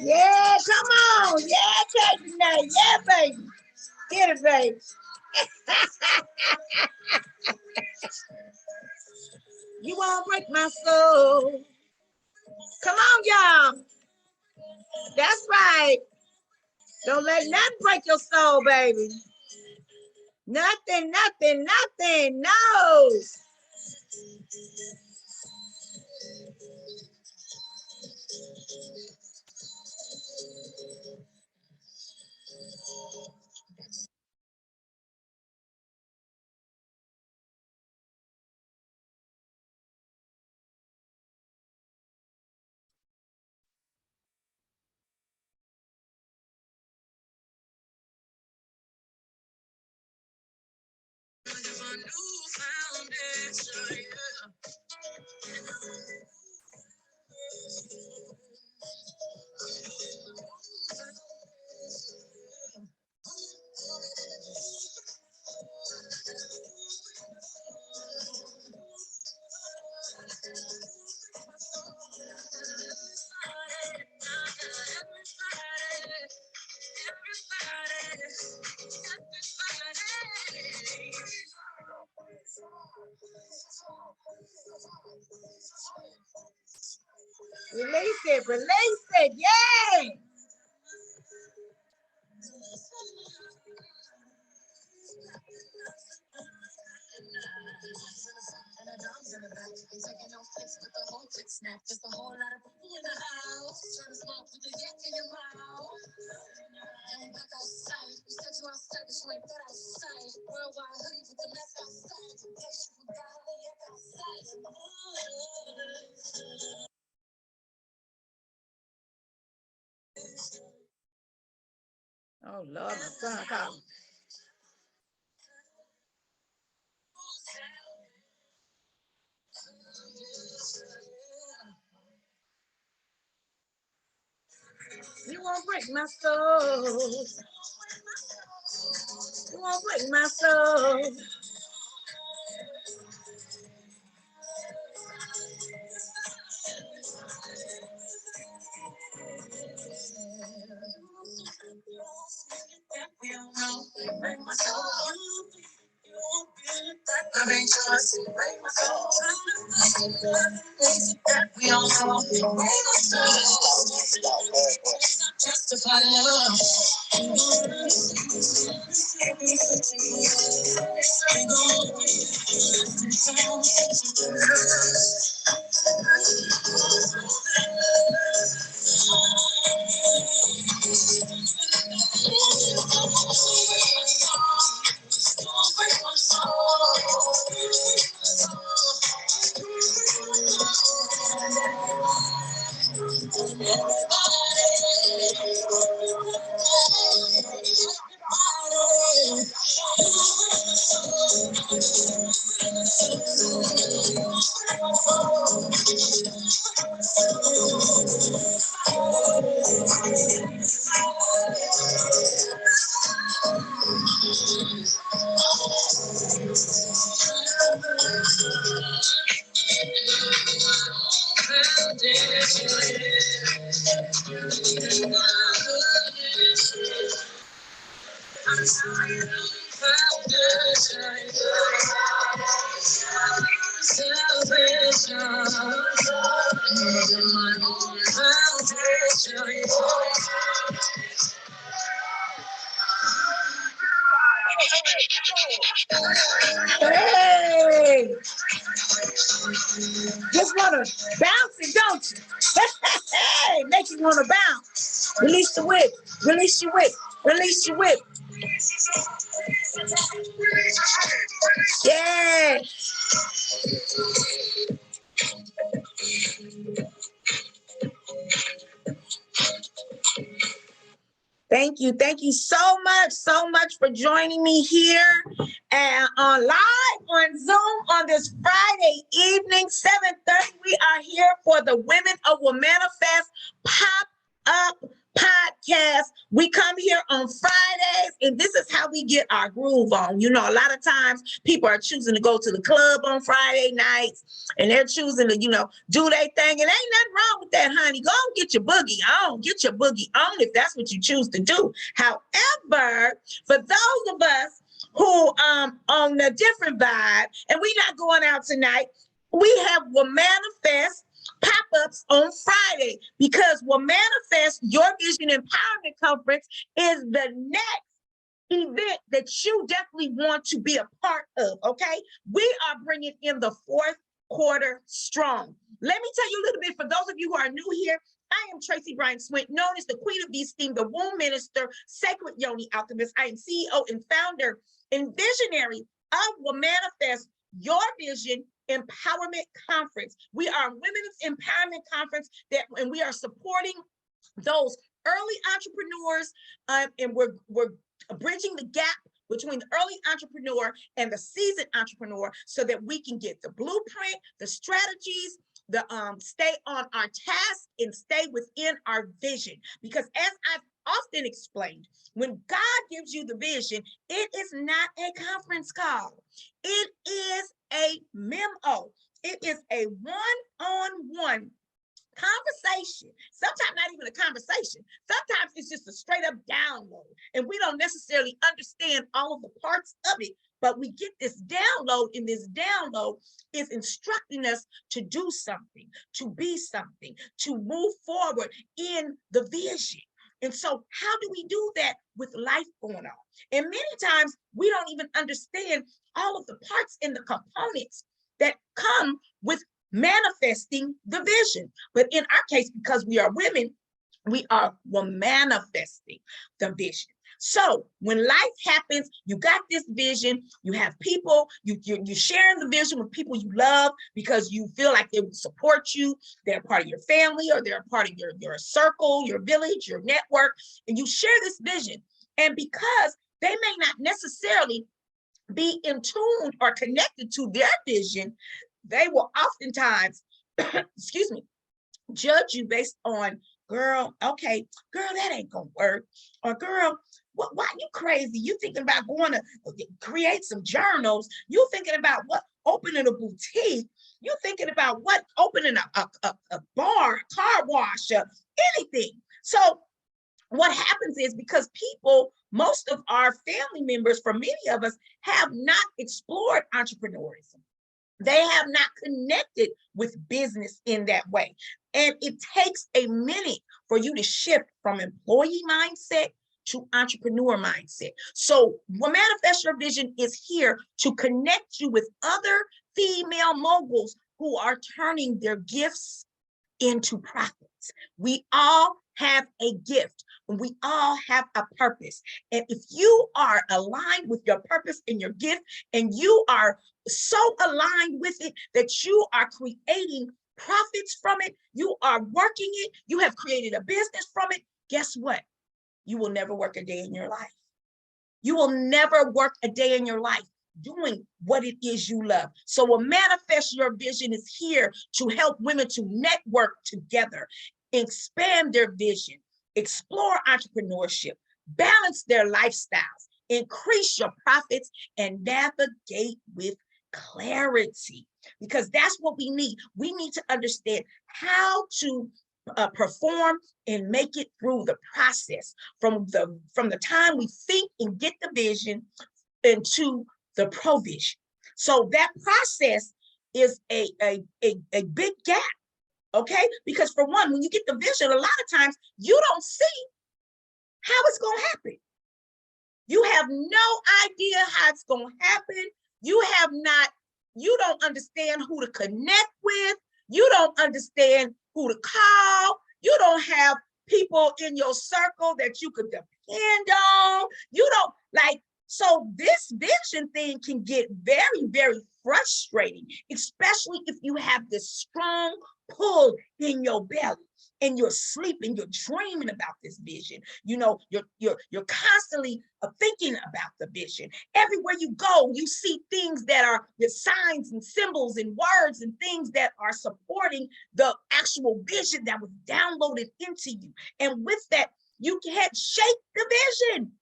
Yeah, come on. Yeah, take it now. Yeah, baby. Get it, baby. You won't break my soul. Come on, y'all. That's right. Don't let nothing break your soul, baby. Nothing, nothing, nothing. No. Release it, release it, yay! Oh Lord, my son calling. You won't break my soul. You won't break my soul. Justify love. Hey, just wanna bounce it, don't you? Hey, make you wanna bounce. Release the whip, release your whip, release your whip. Yeah. Thank you. Thank you so much for joining me here and on live on Zoom on this Friday evening, 7:30. We are here for the Women of Womanifest pop-up podcast. We come here on Fridays, and this is how we get our groove on. You know, a lot of times people are choosing to go to the club on Friday nights, and they're choosing to, do their thing. And ain't nothing wrong with that, honey. Go and get your boogie on. Get your boogie on if that's what you choose to do. However, for those of us who on a different vibe, and we're not going out tonight, we have Womanifest pop-ups on Friday, because Womanifest Your Vision Empowerment Conference is the next event that you definitely want to be a part of, okay? We are bringing in the fourth quarter strong. Let me tell you a little bit, for those of you who are new here, I am Tracy Bryan Swint, known as the Queen of These Themes, the Womb Minister, Sacred Yoni Alchemist. I am CEO and founder and visionary of Womanifest Your Vision Empowerment Conference. We are a women's empowerment conference and we are supporting those early entrepreneurs, and we're bridging the gap between the early entrepreneur and the seasoned entrepreneur, so that we can get the blueprint, the strategies, the stay on our task and stay within our vision. Because as I've often explained, when God gives you the vision, it is not a conference call. It is a memo. It is a one-on-one conversation. Sometimes not even a conversation. Sometimes it's just a straight up download, and we don't necessarily understand all of the parts of it, but we get this download, and this download is instructing us to do something, to be something, to move forward in the vision. And so how do we do that with life going on? And many times we don't even understand all of the parts and the components that come with manifesting the vision. But in our case, because we are women, we are manifesting the vision. So when life happens, you got this vision, you have people, you're sharing the vision with people you love because you feel like they will support you. They're part of your family, or they're part of your circle, your village, your network, and you share this vision. And because they may not necessarily be in tune or connected to their vision, they will oftentimes, excuse me, judge you based on girl, okay, girl, that ain't gonna work. Or girl, why you crazy? You thinking about going to create some journals? You thinking about what, opening a boutique? You thinking about what, opening a bar, a car wash, anything. So what happens is, because people, most of our family members, for many of us, have not explored entrepreneurism. They have not connected with business in that way. And it takes a minute for you to shift from employee mindset to entrepreneur mindset. So Manifest Your Vision is here to connect you with other female moguls who are turning their gifts into profits. We all have a gift, and we all have a purpose. And if you are aligned with your purpose and your gift, and you are so aligned with it that you are creating profits from it, you are working it, you have created a business from it, guess what? You will never work a day in your life. You will never work a day in your life doing what it is you love. So a Manifest Your Vision is here to help women to network together, expand their vision, explore entrepreneurship, balance their lifestyles, increase your profits, and navigate with clarity. Because that's what we need. We need to understand how to perform and make it through the process, from the time we think and get the vision into the provision. So that process is a big gap, okay? Because for one, when you get the vision, a lot of times you don't see how it's going to happen. You have no idea how it's going to happen. You don't understand who to connect with. You don't understand who to call. You don't have people in your circle that you could depend on. You don't, like, so this vision thing can get very, very frustrating, especially if you have this strong pull in your belly and you're sleeping, you're dreaming about this vision. You know, you're constantly thinking about the vision. Everywhere you go, you see things that are the signs and symbols and words and things that are supporting the actual vision that was downloaded into you. And with that, you can't shake the vision.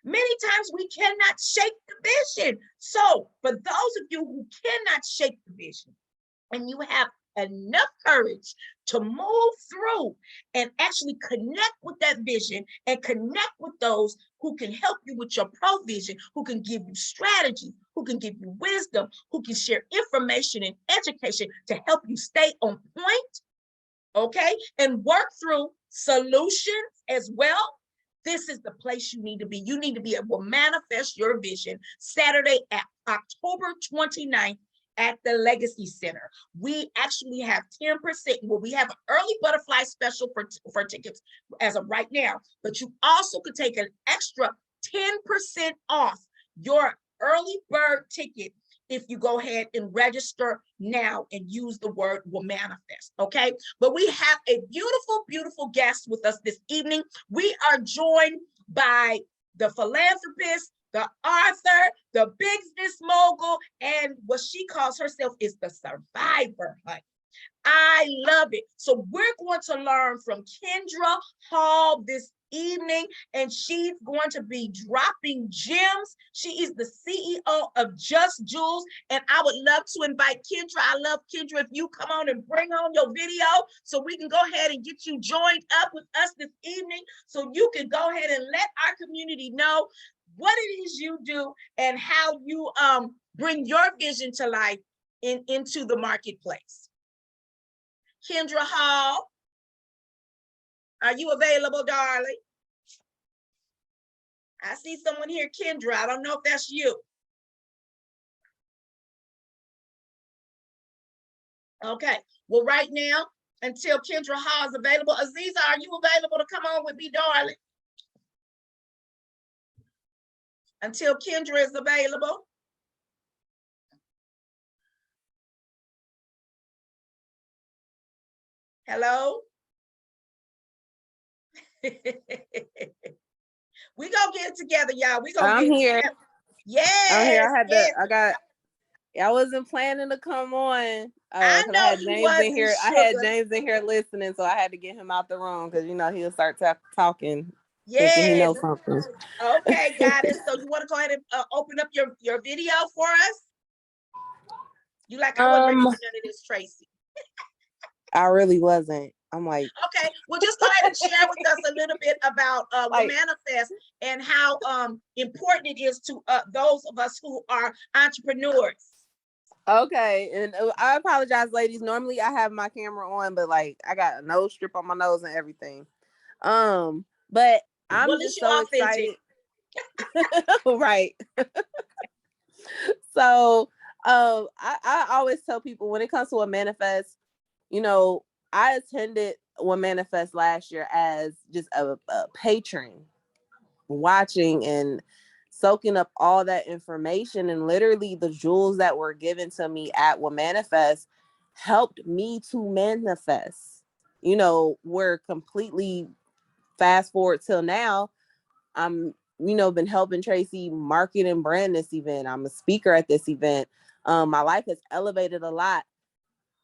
Many times we cannot shake the vision. So for those of you who cannot shake the vision, and you have enough courage to move through and actually connect with that vision and connect with those who can help you with your provision, who can give you strategy, who can give you wisdom, who can share information and education to help you stay on point, okay, and work through solutions as well, this is the place you need to be. You need to be able to manifest your vision Saturday at October 29th at the Legacy Center. We actually have 10%. Well, we have an early butterfly special for tickets as of right now, but you also could take an extra 10% off your early bird ticket if you go ahead and register now and use the word will manifest, okay? But we have a beautiful, beautiful guest with us this evening. We are joined by the philanthropist, the author, the business mogul, and what she calls herself is the survivor, honey. I love it. So we're going to learn from Kendra Hall this evening, and she's going to be dropping gems. She is the CEO of Just Jewelz, and I would love to invite Kendra. I love Kendra if you come on and bring on your video so we can go ahead and get you joined up with us this evening, so you can go ahead and let our community know what it is you do and how you bring your vision to life into the marketplace. Kendra Hall, are you available, darling? I see someone here, Kendra. I don't know if that's you. Okay, well, right now, until Kendra Hall is available, Aziza, are you available to come on with me, darling? Until Kendra is available. Hello? We gonna get it together, y'all. We gonna I'm get here. it together. Yes. I'm here. I got I wasn't planning to come on I because I know had you James in wasn't, here. I had sugar. James in here listening, so I had to get him out the room because he'll start talking, thinking he Yes. knows something. Okay, Goddess. So you want to go ahead and open up your video for us? You like, I wasn't ready for none of this, Tracy. I really wasn't. I'm like, okay, well, just go ahead and share with us a little bit about Womanifest and how important it is to those of us who are entrepreneurs. Okay, and I apologize, ladies. Normally I have my camera on, but like I got a nose strip on my nose and everything. But I'm just so excited. Right. So I always tell people when it comes to Womanifest, I attended Womanifest last year as just a patron, watching and soaking up all that information, and literally the jewels that were given to me at Womanifest helped me to manifest. We're completely fast forward till now. I'm been helping Tracy market and brand this event. I'm a speaker at this event. My life has elevated a lot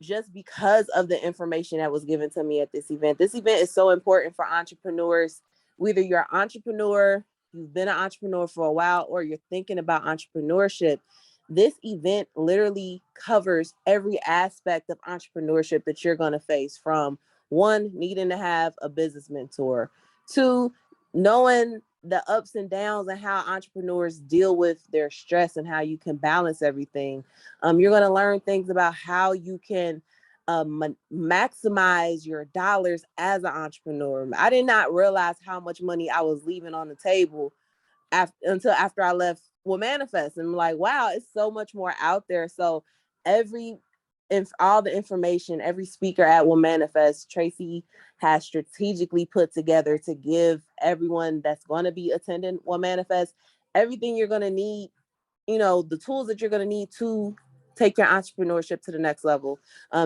just because of the information that was given to me at this event. This event is so important for entrepreneurs. Whether you're an entrepreneur, you've been an entrepreneur for a while, or you're thinking about entrepreneurship, this event literally covers every aspect of entrepreneurship that you're going to face, from one, needing to have a business mentor, to knowing the ups and downs and how entrepreneurs deal with their stress and how you can balance everything. You're going to learn things about how you can maximize your dollars as an entrepreneur. I did not realize how much money I was leaving on the table until after I left Womanifest. And I'm like, wow, it's so much more out there. So all the information, every speaker at Womanifest, Tracy has strategically put together to give everyone that's going to be attending Womanifest everything you're going to need, the tools that you're going to need to take your entrepreneurship to the next level.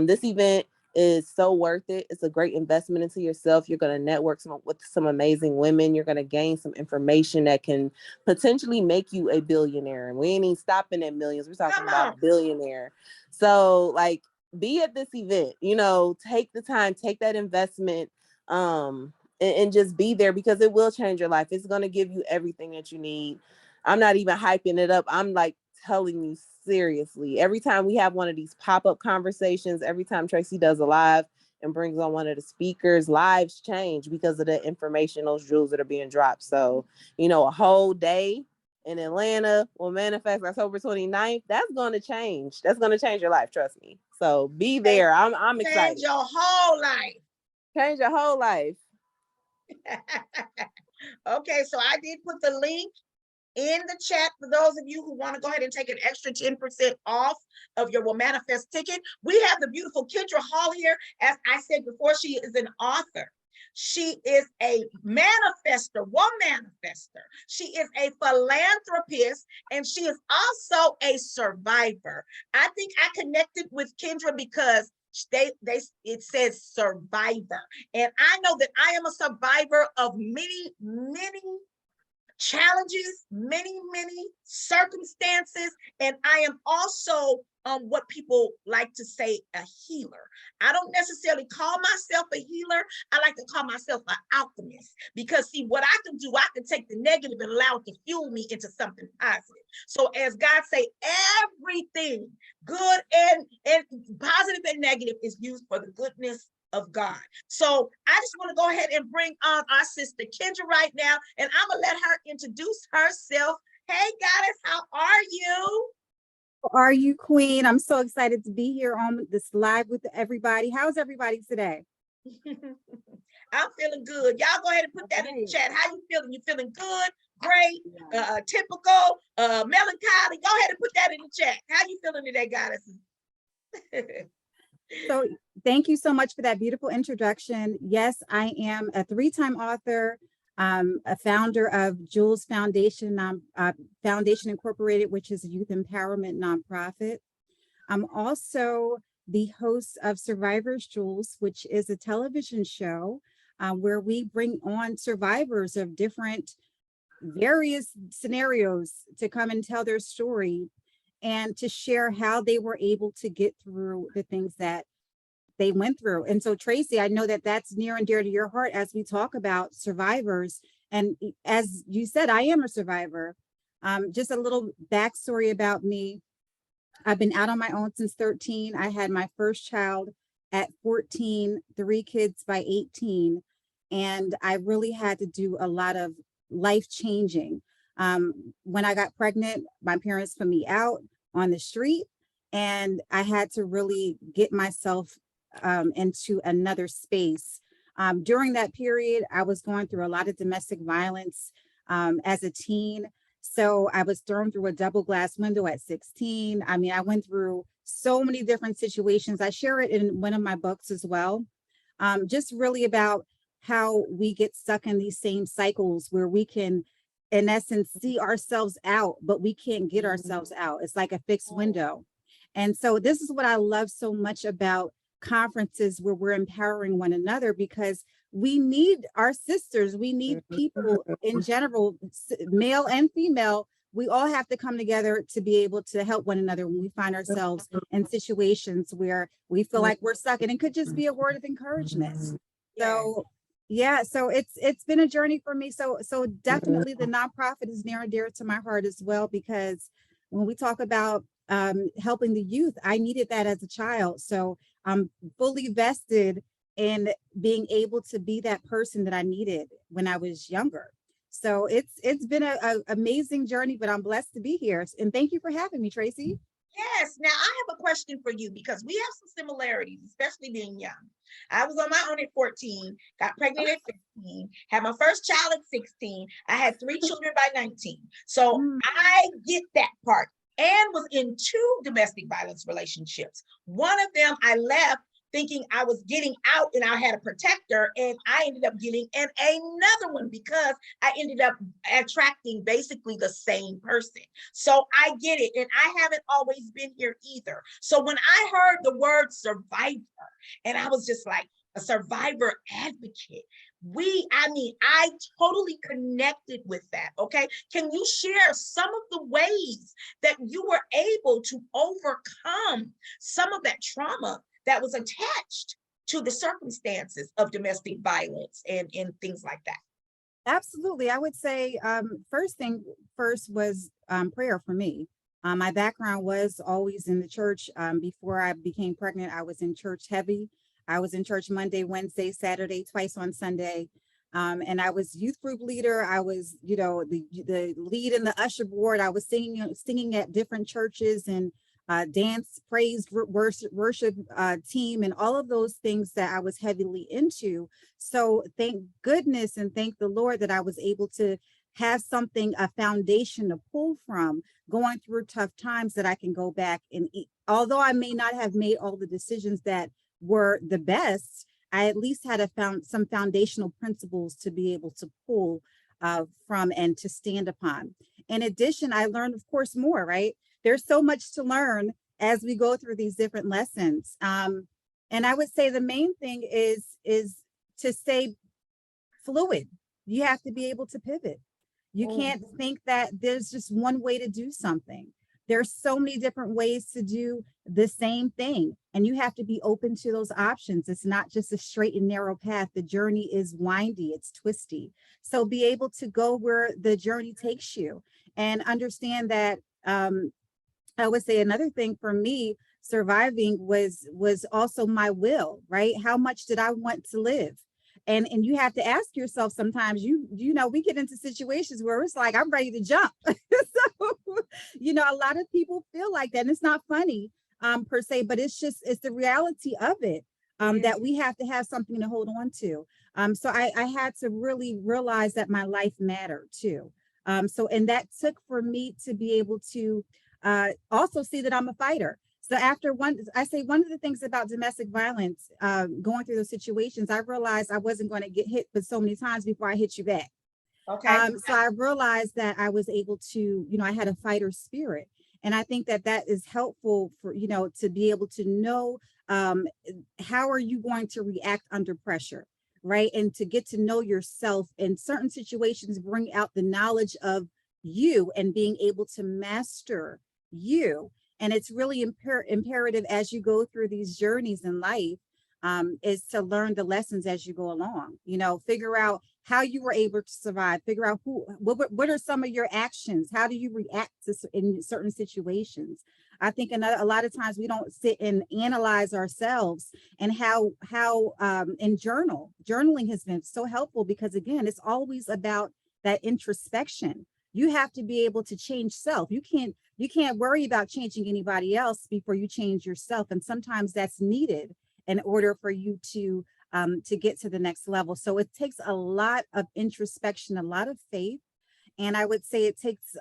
This event is so worth it. It's a great investment into yourself. You're going to network with some amazing women. You're going to gain some information that can potentially make you a billionaire. And we ain't even stopping at millions. We're talking about billionaire. So like, be at this event, take the time, take that investment, and just be there, because it will change your life. It's going to give you everything that you need. I'm not even hyping it up. I'm like telling you seriously. Every time we have one of these pop-up conversations, every time Tracy does a live and brings on one of the speakers, lives change because of the information, those jewels that are being dropped. So, a whole day in Atlanta will manifest October 29th. That's going to change. That's going to change your life. Trust me. So be there. I'm excited. Change your whole life. Change your whole life. Okay, so I did put the link in the chat for those of you who want to go ahead and take an extra 10% off of your Womanifest ticket. We have the beautiful Kendra Hall here. As I said before, she is an author. She is a manifester, womanifester. She is a philanthropist, and she is also a survivor. I think I connected with Kendra because it says survivor. And I know that I am a survivor of many, many challenges, many circumstances, and I am also what people like to say, a healer. I don't necessarily call myself a healer. I like to call myself an alchemist, because see, what I can do, I can take the negative and allow it to fuel me into something positive. So as God say, everything good and positive and negative is used for the goodness of God. So I just want to go ahead and bring on our sister Kendra right now, and I'm gonna let her introduce herself. Hey, Goddess, how are you? How are you, Queen? I'm so excited to be here on this live with everybody. How's everybody today? I'm feeling good. Y'all go ahead and put that in the chat. How you feeling? You feeling good? Great? Typical? Melancholy? Go ahead and put that in the chat. How you feeling today, Goddesses? So thank you so much for that beautiful introduction. Yes, I am a 3-time author, a founder of Jewelz Foundation Incorporated, which is a youth empowerment nonprofit. I'm also the host of Survivors Jewelz, which is a television show where we bring on survivors of various scenarios to come and tell their story. and to share how they were able to get through the things that they went through. And so, Tracy, I know that that's near and dear to your heart as we talk about survivors. And as you said, I am a survivor. Just a little backstory about me. I've been out on my own since 13. I had my first child at 14, 3 kids by 18. And I really had to do a lot of life changing. When I got pregnant, my parents put me out on the street, and I had to really get myself into another space. During that period, I was going through a lot of domestic violence as a teen. So I was thrown through a double glass window at 16. I mean, I went through so many different situations. I share it in one of my books as well. Just really about how we get stuck in these same cycles where we can, in essence, see ourselves out, but we can't get ourselves out. It's like a fixed window. And so this is what I love so much about conferences where we're empowering one another, because we need our sisters, we need people in general, male and female. We all have to come together to be able to help one another when we find ourselves in situations where we feel like we're stuck, and it could just be a word of encouragement. So yeah, so it's been a journey for me. So definitely the nonprofit is near and dear to my heart as well, because when we talk about helping the youth, I needed that as a child. So I'm fully vested in being able to be that person that I needed when I was younger. So it's been an amazing journey, but I'm blessed to be here. And thank you for having me, Tracy. Yes. Now I have a question for you, because we have some similarities, especially being young. I was on my own at 14, got pregnant at 15, had my first child at 16. I had 3 children by 19. So I get that part, and was in 2 domestic violence relationships. One of them I left thinking I was getting out and I had a protector, and I ended up getting in another one because I ended up attracting basically the same person. So I get it, and I haven't always been here either. So when I heard the word survivor, and I was just like, a survivor advocate, I totally connected with that. Okay. Can you share some of the ways that you were able to overcome some of that trauma that was attached to the circumstances of domestic violence and things like that? Absolutely. I would say first was prayer for me. My background was always in the church. Before I became pregnant, I was in church heavy. I was in church Monday, Wednesday, Saturday, twice on Sunday. And I was youth group leader. I was, the lead in the usher board. I was singing at different churches, and dance, praise, worship team, and all of those things that I was heavily into. So thank goodness and thank the Lord that I was able to have something, a foundation to pull from going through tough times, that I can go back and although I may not have made all the decisions that were the best, I at least had some foundational principles to be able to pull from and to stand upon. In addition, I learned, of course, more, right? There's so much to learn as we go through these different lessons. And I would say the main thing is to stay fluid. You have to be able to pivot. You can't think that there's just one way to do something. There's so many different ways to do the same thing, and you have to be open to those options. It's not just a straight and narrow path. The journey is windy, it's twisty. So be able to go where the journey takes you, and understand that I would say another thing for me surviving was also my will, right? How much did I want to live? And you have to ask yourself sometimes, we get into situations where it's like, I'm ready to jump. So, a lot of people feel like that. And it's not funny per se, but it's the reality of it, that we have to have something to hold on to. So I had to really realize that my life mattered too. And that took for me to be able to also see that I'm a fighter. So one of the things about domestic violence, going through those situations, I realized I wasn't going to get hit but so many times before I hit you back. Okay. So I realized that I was able to, I had a fighter spirit. And I think that is helpful for, to be able to know how are you going to react under pressure, right? And to get to know yourself in certain situations, bring out the knowledge of you and being able to master you. And it's really imperative as you go through these journeys in life, is to learn the lessons as you go along. You know, figure out how you were able to survive. Figure out what are some of your actions. How do you react to in certain situations? I think a lot of times we don't sit and analyze ourselves, and and journaling has been so helpful, because again, it's always about that introspection. You have to be able to change self. You can't worry about changing anybody else before you change yourself. And sometimes that's needed in order for you to get to the next level. So it takes a lot of introspection, a lot of faith. And I would say it takes,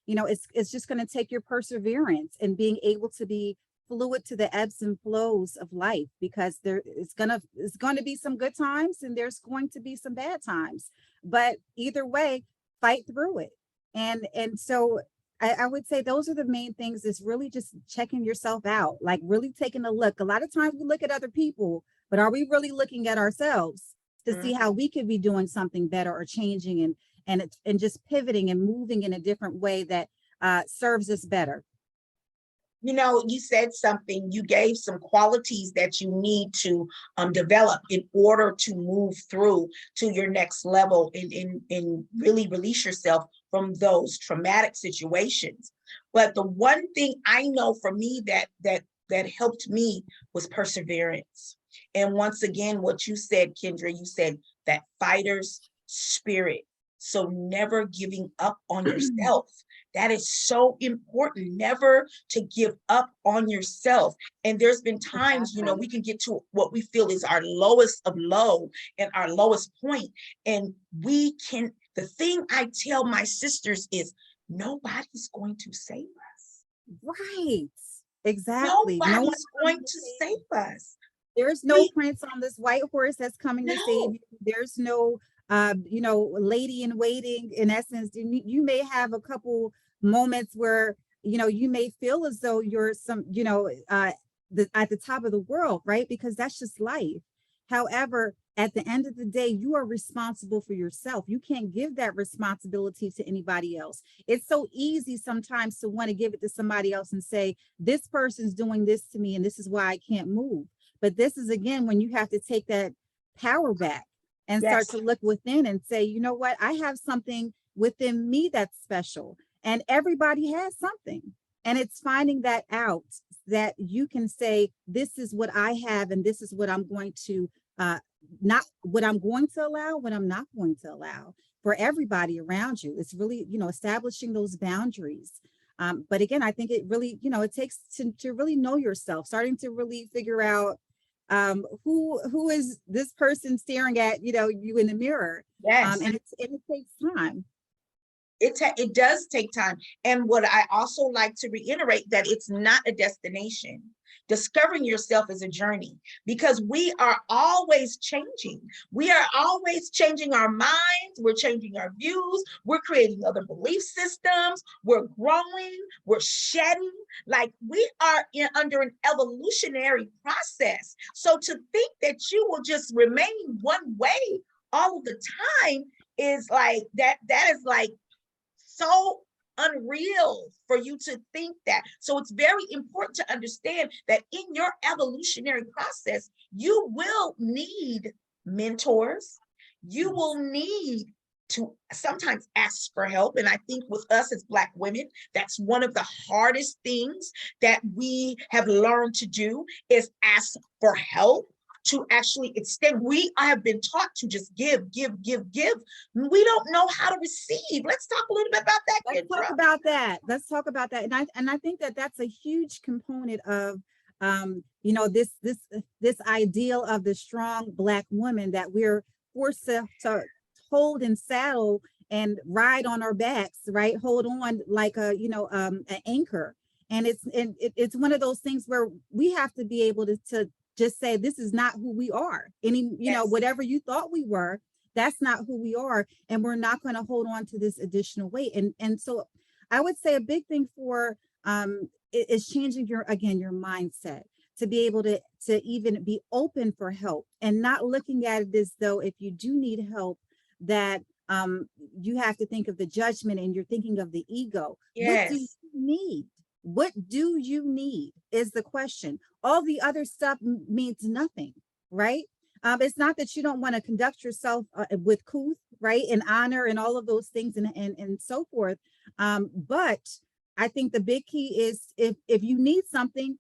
it's just going to take your perseverance and being able to be fluid to the ebbs and flows of life, because it's going to be some good times and there's going to be some bad times. But either way, fight through it. And so I would say those are the main things, is really just checking yourself out, like really taking a look. A lot of times we look at other people, but are we really looking at ourselves to see how we could be doing something better or changing and just pivoting and moving in a different way that serves us better? You know, you said something, you gave some qualities that you need to develop in order to move through to your next level and really release yourself from those traumatic situations. But the one thing I know for me that helped me was perseverance. And once again, what you said, Kendra, you said that fighter's spirit. So never giving up on yourself. That is so important, never to give up on yourself. And there's been times, you know, we can get to what we feel is our lowest of low and our lowest point. And the thing I tell my sisters is, nobody's going to save us. Right. Exactly. Nobody's going to save us. There's no prince on this white horse that's coming to save you. There's no lady in waiting. In essence, you may have a couple moments where, you may feel as though you're at the top of the world, right? Because that's just life. However, at the end of the day, you are responsible for yourself. You can't give that responsibility to anybody else. It's so easy sometimes to want to give it to somebody else and say, this person's doing this to me and this is why I can't move. But this is, again, when you have to take that power back and start to look within and say, you know what, I have something within me that's special, and everybody has something. And it's finding that out, that you can say, this is what I have, and this is what I'm going to, not what I'm going to allow, what I'm not going to allow for everybody around you. It's really, establishing those boundaries. But again, I think it really, it takes to really know yourself, starting to really figure out who is this person staring at you in the mirror. And it takes time. It does take time. And what I also like to reiterate, that it's not a destination. Discovering yourself is a journey, because we are always changing. We are always changing our minds. We're changing our views. We're creating other belief systems. We're growing. We're shedding. Like, we are under an evolutionary process. So to think that you will just remain one way all of the time is like that is like so unreal for you to think that. So it's very important to understand that in your evolutionary process, you will need mentors. You will need to sometimes ask for help. And I think with us as Black women, that's one of the hardest things that we have learned to do, is ask for help, to actually extend. We have been taught to just give. We don't know how to receive. Let's talk a little bit about that. Let's talk about that. And I think that that's a huge component of this ideal of the strong Black woman that we're forced to hold and saddle and ride on our backs, right? Hold on like an anchor. And it's one of those things where we have to be able to just say, this is not who we are. Whatever you thought we were, that's not who we are. And we're not going to hold on to this additional weight. And so I would say a big thing for is changing your mindset, to be able to even be open for help, and not looking at it as though if you do need help, that you have to think of the judgment and you're thinking of the ego. What do you need? What do you need is the question. All the other stuff means nothing, right? It's not that you don't want to conduct yourself with couth, right, and honor and all of those things and so forth. But I think the big key is if you need something,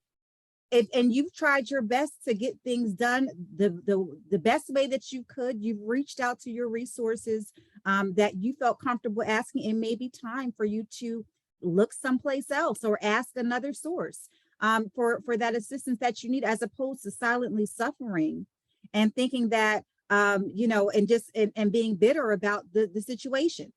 and you've tried your best to get things done the best way that you could, you've reached out to your resources that you felt comfortable asking, it may be time for you to look someplace else or ask another source for that assistance that you need, as opposed to silently suffering and thinking that and just and being bitter about the situation.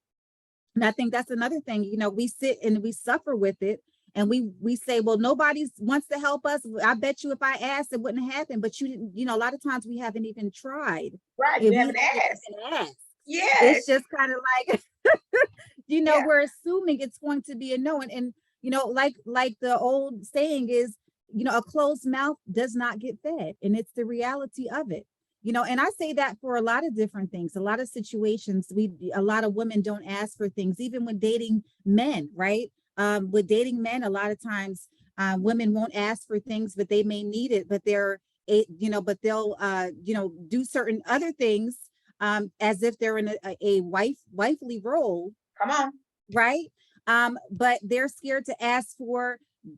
And I think that's another thing, we sit and we suffer with it, and we say, well, nobody wants to help us. I bet you if I asked, it wouldn't happen. But you didn't, a lot of times we haven't even tried. Right, you haven't asked. Yes. It's just kind of like, Yeah. we're assuming it's going to be a no. And like the old saying is, a closed mouth does not get fed. And it's the reality of it. And I say that for a lot of different things, a lot of situations, a lot of women don't ask for things, even when dating men, right? With dating men, a lot of times women won't ask for things, but they may need it, but but they'll, do certain other things as if they're in a wifely role. Come on. Right. But they're scared to ask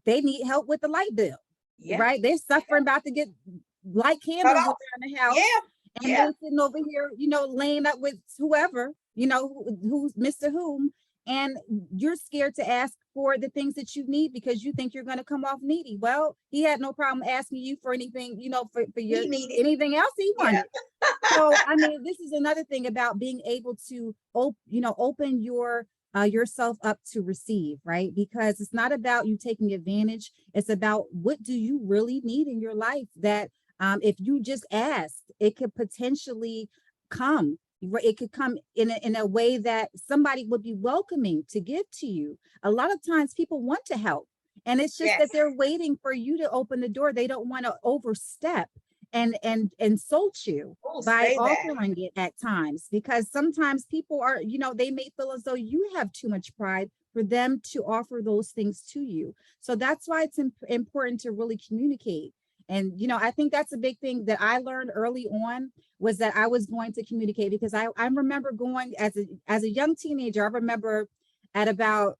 they need help with the light bill. Yeah. Right. They're suffering about to get light candles around the house. Yeah. And they're sitting over here, laying up with whoever, who's Mr. Whom. And you're scared to ask for the things that you need because you think you're going to come off needy. Well, he had no problem asking you for anything, for your anything else he wanted. Yeah. So, I mean, this is another thing about being able to, open yourself up to receive, right? Because it's not about you taking advantage. It's about what do you really need in your life that if you just asked, it could potentially come. It could come in a way that somebody would be welcoming to give to you. A lot of times people want to help, and it's just that they're waiting for you to open the door. They don't want to overstep and insult you by offering it at times, because sometimes people are, they may feel as though you have too much pride for them to offer those things to you. So that's why it's important to really communicate. And, I think that's a big thing that I learned early on, was that I was going to communicate, because I remember going as a young teenager. I remember at about,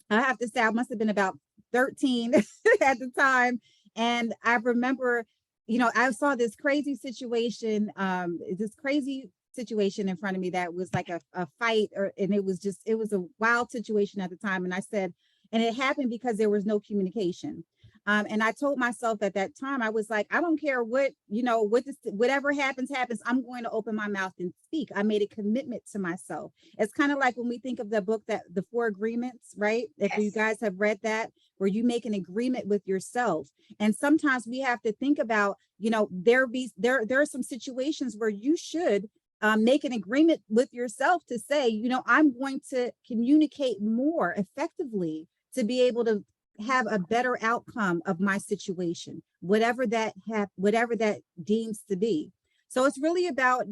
I have to say, I must have been about 13 at the time. And I remember, I saw this crazy situation in front of me that was like a fight, and it was a wild situation at the time. And I said, and it happened because there was no communication. And I told myself at that time, I was like, I don't care whatever happens. I'm going to open my mouth and speak. I made a commitment to myself. It's kind of like when we think of the book, the 4 Agreements, right? If you guys have read that, where you make an agreement with yourself. And sometimes we have to think about, there are some situations where you should make an agreement with yourself to say, I'm going to communicate more effectively to be able to have a better outcome of my situation, whatever that deems to be. So it's really about,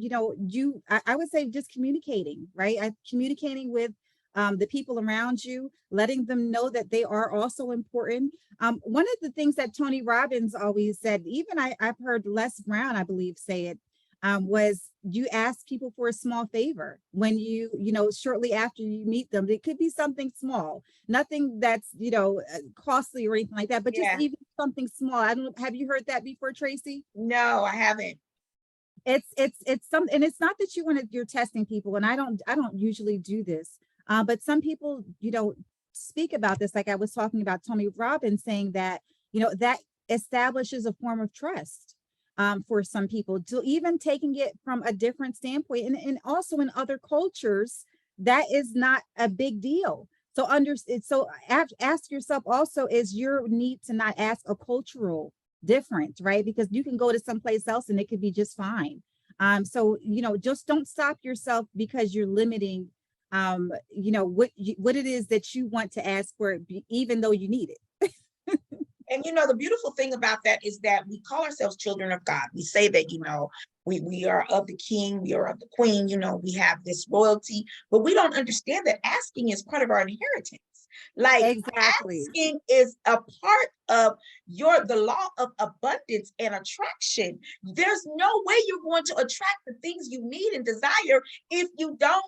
I would say just communicating, right? Communicating with the people around you, letting them know that they are also important. One of the things that Tony Robbins always said, even I've heard Les Brown, I believe, say it, was you ask people for a small favor when shortly after you meet them. It could be something small, nothing that's, costly or anything like that, but just even something small. Have you heard that before, Tracy? No, I haven't. It's something, and it's not that you're testing people. And I don't usually do this, but some people, speak about this. Like I was talking about Tony Robbins saying that, that establishes a form of trust. For some people, to even taking it from a different standpoint, and also in other cultures, that is not a big deal. So ask yourself also, is your need to not ask a cultural difference, right? Because you can go to someplace else and it could be just fine. So just don't stop yourself because you're limiting, what it is that you want to ask for, even though you need it. And, the beautiful thing about that is that we call ourselves children of God. We say that, we are of the king, we are of the queen, we have this royalty, but we don't understand that asking is part of our inheritance. Like Exactly. asking is a part of the law of abundance and attraction. There's no way you're going to attract the things you need and desire if you don't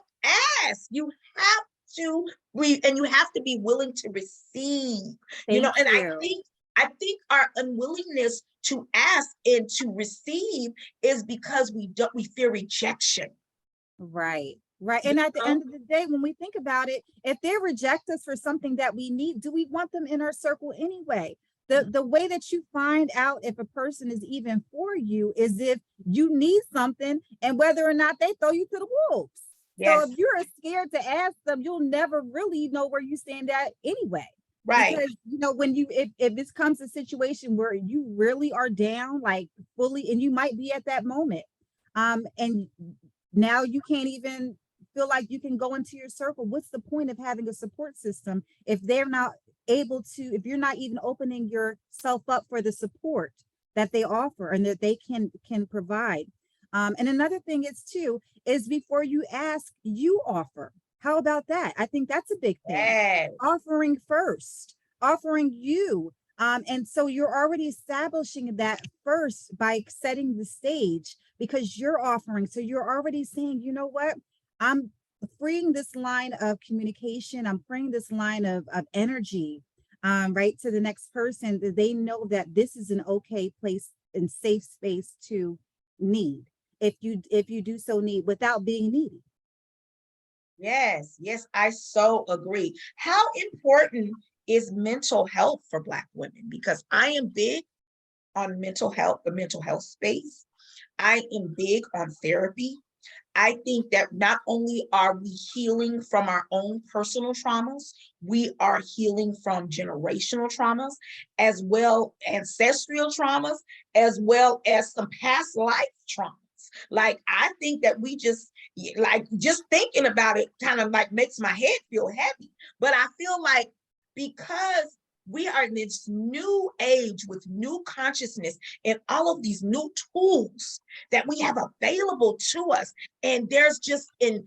ask. You have to and you have to be willing to receive. Thank And you. I think our unwillingness to ask and to receive is because we fear rejection. Right. Right. You And at the know? end of the day, when we think about it, if they reject us for something that we need, do we want them in our circle anyway? The way that you find out if a person is even for you is if you need something and whether or not they throw you to the wolves. So Yes, if you're scared to ask them, you'll never really know where you stand at anyway. right. Because when if this comes a situation where you really are down, like fully, and you might be at that moment, and now you can't even feel like you can go into your circle. What's the point of having a support system if they're not able to, if you're not even opening yourself up for the support that they offer and that they can provide? And another thing is before you ask, you offer. How about that? I think that's a big thing. Yes. Offering first, offering you. And so you're already establishing that first by setting the stage because you're offering. So you're already saying, you know what? I'm freeing this line of communication. I'm freeing this line of energy, right, to the next person, that they know that this is an okay place and safe space to need. If you do so need without being needy. Yes, yes, I so agree. How important is mental health for Black women? Because I am big on mental health, the mental health space. I am big on therapy. I think that not only are we healing from our own personal traumas, we are healing from generational traumas, as well ancestral traumas, as well as some past life traumas. Like, I think that we just thinking about it kind of like makes my head feel heavy. But I feel like because we are in this new age with new consciousness and all of these new tools that we have available to us, and there's just in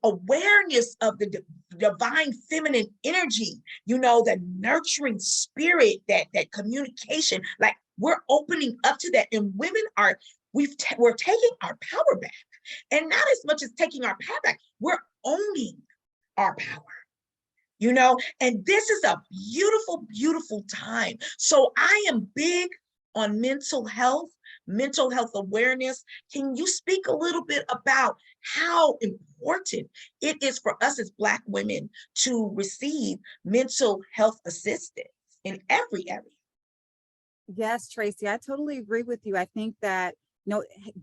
awareness of the divine feminine energy, the nurturing spirit, that communication, like we're opening up to that, and women are we're taking our power back, and not as much as taking our power back, we're owning our power. And this is a beautiful, beautiful time. So I am big on mental health awareness. Can you speak a little bit about how important it is for us as Black women to receive mental health assistance in every area? Yes, Tracy, I totally agree with you. I think that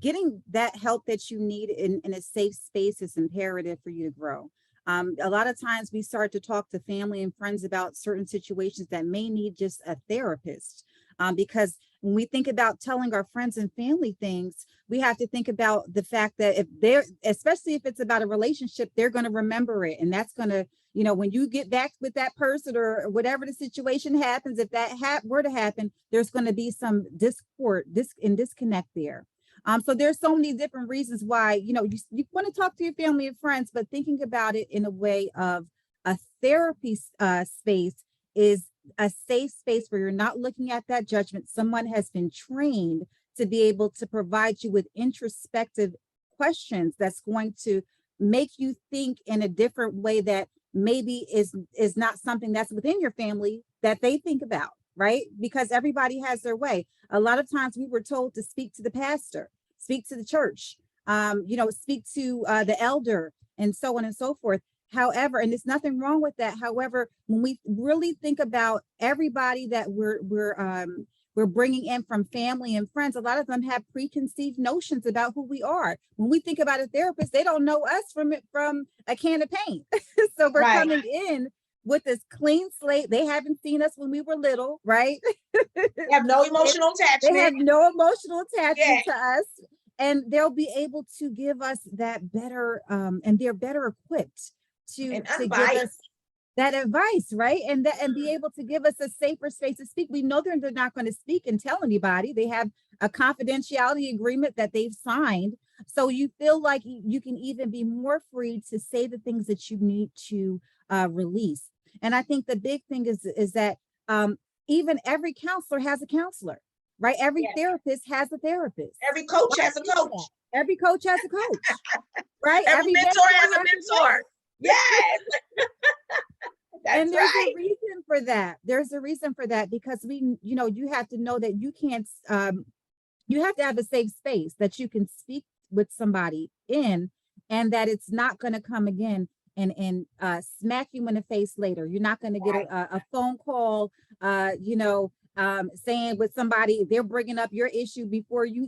getting that help that you need in a safe space is imperative for you to grow. A lot of times we start to talk to family and friends about certain situations that may need just a therapist. Because when we think about telling our friends and family things, we have to think about the fact that especially if it's about a relationship, they're going to remember it. And that's going to, when you get back with that person or whatever the situation happens, if that were to happen, there's going to be some disconnect there. So there's so many different reasons why, you want to talk to your family and friends, but thinking about it in a way of a therapy space is a safe space where you're not looking at that judgment. Someone has been trained to be able to provide you with introspective questions that's going to make you think in a different way that maybe is not something that's within your family that they think about, right? Because everybody has their way. A lot of times we were told to speak to the pastor, speak to the church, speak to the elder, and so on and so forth. However, and there's nothing wrong with that. However, when we really think about everybody that we're bringing in from family and friends, a lot of them have preconceived notions about who we are. When we think about a therapist, they don't know us from a can of paint. So we're Right. coming in with this clean slate. They haven't seen us when we were little, right? They have no emotional attachment. They have no emotional attachment to us. And they'll be able to give us that better, and they're better equipped to give us that advice, right? And be able to give us a safer space to speak. We know they're not going to speak and tell anybody. They have a confidentiality agreement that they've signed. So you feel like you can even be more free to say the things that you need to release. And I think the big thing is that even every counselor has a counselor, right? Every therapist has a therapist. Every coach has a coach. Every coach has a coach, right? Every mentor has a mentor. Yes. That's and there's right. a reason for that. There's a reason for that, because you have to know that you can't, you have to have a safe space that you can speak with somebody in, and that it's not going to come again and smack you in the face later. You're not going to get a phone call, saying with somebody, they're bringing up your issue before you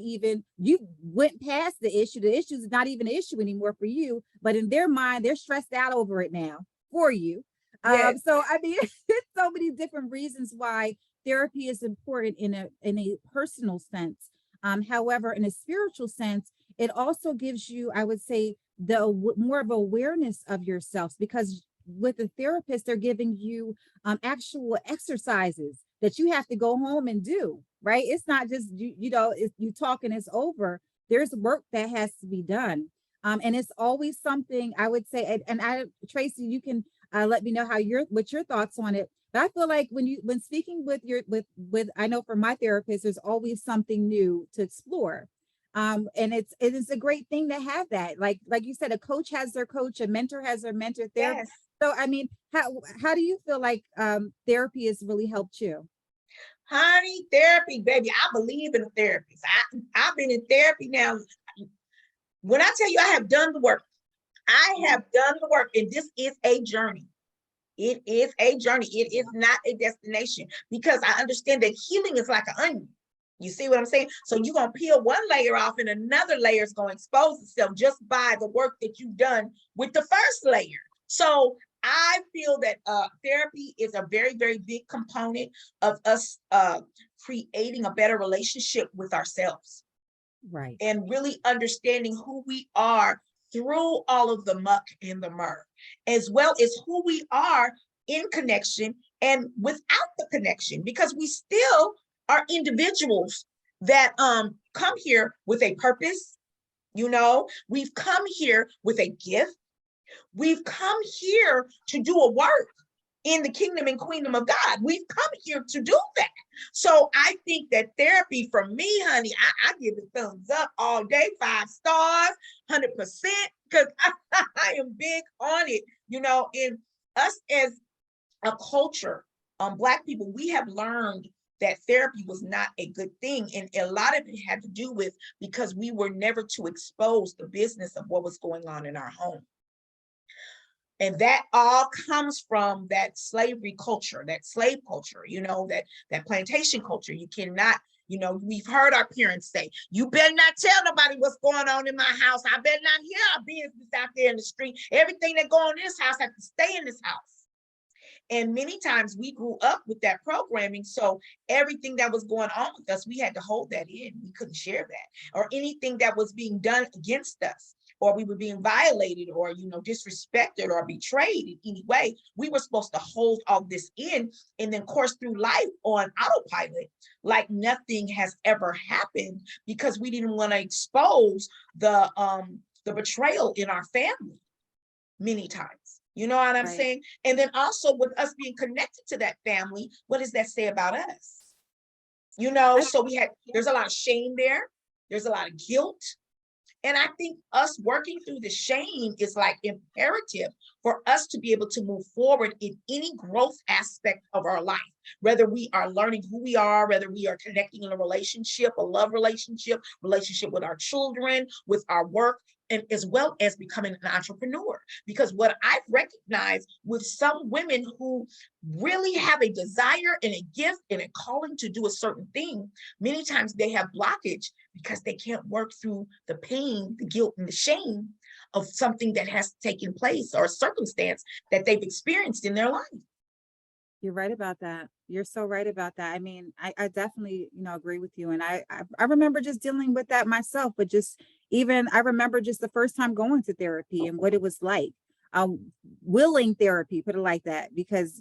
went past the issue. The issue is not even an issue anymore for you, but in their mind, they're stressed out over it now for you. Yes. So I mean, there's so many different reasons why therapy is important in a personal sense. However, in a spiritual sense, it also gives you, I would say, more of awareness of yourself, because with a therapist, they're giving you actual exercises that you have to go home and do, right? It's not just, if you talk and it's over. There's work that has to be done. And it's always something, I would say, Tracy, you can let me know what your thoughts on it. But I feel like when speaking with I know for my therapist, there's always something new to explore. And it is a great thing to have that. Like you said, a coach has their coach, a mentor has their mentor. Therapist. Yes. So I mean, how do you feel like therapy has really helped you? Honey, therapy, baby. I believe in a therapist. I've been in therapy now. When I tell you I have done the work, and this is a journey. It is a journey. It is not a destination, because I understand that healing is like an onion. You see what I'm saying? So you're going to peel one layer off and another layer is going to expose itself just by the work that you've done with the first layer. So I feel that therapy is a very, very big component of us creating a better relationship with ourselves. Right. And really understanding who we are through all of the muck and the myrrh, as well as who we are in connection and without the connection, because we still are individuals that come here with a purpose. We've come here with a gift. We've come here to do a work in the kingdom and kingdom of God. We've come here to do that. So I think that therapy, for me, honey, I give it thumbs up all day, 5 stars, 100%, because I am big on it. In us as a culture, Black people, we have learned that therapy was not a good thing. And a lot of it had to do with because we were never to expose the business of what was going on in our home. And that all comes from that slavery culture, that slave culture, that plantation culture. You cannot, we've heard our parents say, you better not tell nobody what's going on in my house. I better not hear our business out there in the street. Everything that go on in this house has to stay in this house. And many times we grew up with that programming. So everything that was going on with us, we had to hold that in. We couldn't share that. Or anything that was being done against us, or we were being violated or, disrespected or betrayed in any way, we were supposed to hold all this in and then course through life on autopilot like nothing has ever happened, because we didn't want to expose the betrayal in our family many times. You know what I'm saying? And then also with us being connected to that family, what does that say about us? So there's a lot of shame there. There's a lot of guilt. And I think us working through the shame is like imperative for us to be able to move forward in any growth aspect of our life, whether we are learning who we are, whether we are connecting in a relationship, a love relationship with our children, with our work, and as well as becoming an entrepreneur. Because what I've recognized with some women who really have a desire and a gift and a calling to do a certain thing, many times they have blockage because they can't work through the pain, the guilt, and the shame of something that has taken place or a circumstance that they've experienced in their life. You're right about that. You're so right about that. I mean, I definitely, agree with you. And I remember just dealing with that myself, but I remember just the first time going to therapy and what it was like, willing therapy, put it like that, because,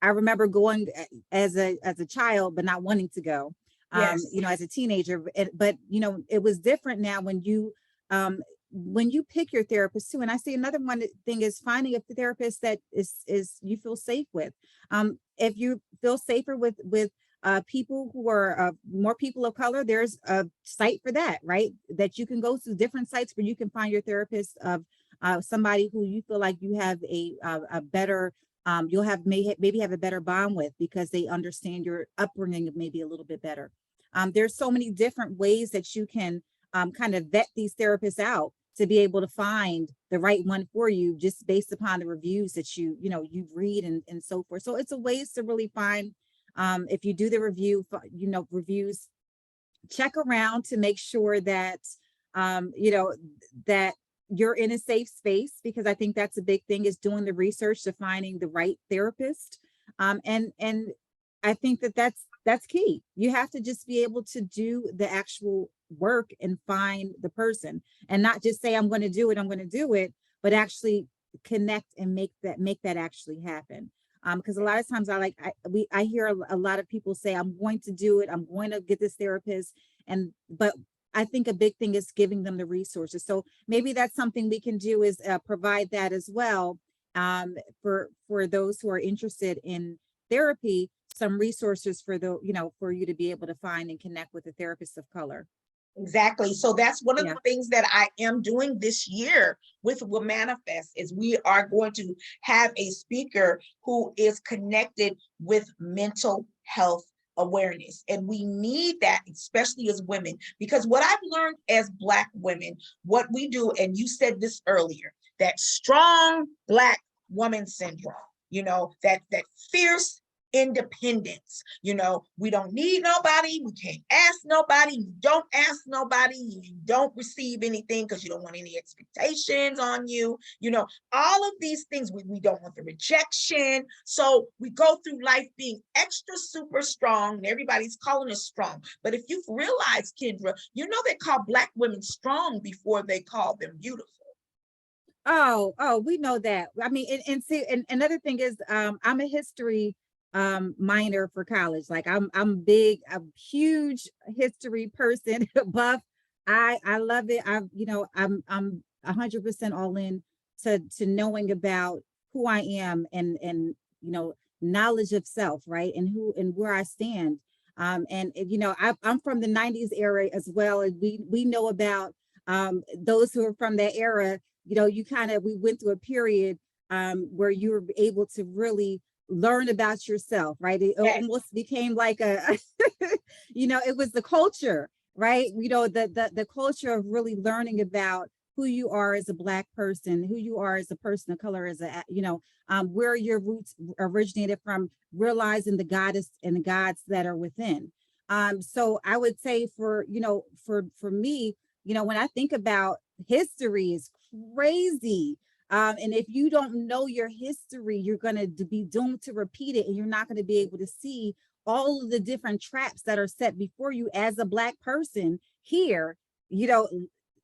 I remember going as a child, but not wanting to go, yes. As a teenager, but, it was different now when you, when you pick your therapist too, and I see another one thing is finding a therapist that is you feel safe with. If you feel safer with people who are more people of color, there's a site for that, right? That you can go to different sites where you can find your therapist of somebody who you feel like you have a better you'll have maybe have a better bond with, because they understand your upbringing maybe a little bit better. There's so many different ways that you can kind of vet these therapists out to be able to find the right one for you, just based upon the reviews that you read and so forth. So it's a ways to really find, if you do the reviews, check around to make sure that that you're in a safe space, because I think that's a big thing, is doing the research to finding the right therapist. And I think that that's key. You have to just be able to do the actual work and find the person, and not just say, I'm going to do it, but actually connect and make that actually happen. Because a lot of times I hear a lot of people say, I'm going to do it, I'm going to get this therapist, but I think a big thing is giving them the resources. So maybe that's something we can do, is provide that as well, for those who are interested in therapy, some resources for for you to be able to find and connect with a therapist of color. Exactly. So that's one of the things that I am doing this year with Womanifest, is we are going to have a speaker who is connected with mental health awareness. And we need that, especially as women, because what I've learned as Black women, what we do, and you said this earlier, that strong Black woman syndrome, that fierce independence, we don't need nobody, we can't ask nobody, you don't ask nobody, you don't receive anything because you don't want any expectations on you, all of these things. We don't want the rejection, so we go through life being extra super strong, and everybody's calling us strong. But if you've realized, Kendra, they call Black women strong before they call them beautiful. Oh, we know that. I mean, and see, and another thing is, I'm a history minor for college. Like I'm a huge history person, buff. I love it. I'm 100% all in to knowing about who I am, and knowledge of self, right? And who and where I stand. And I'm from the 90s era as well. And we know about those who are from that era. We went through a period where you were able to really learn about yourself, right? It almost became like it was the culture, right? The culture of really learning about who you are as a Black person, who you are as a person of color, as where your roots originated from, realizing the goddess and the gods that are within. So I would say for me, when I think about history, is crazy. And if you don't know your history, you're going to be doomed to repeat it, and you're not going to be able to see all of the different traps that are set before you as a Black person here,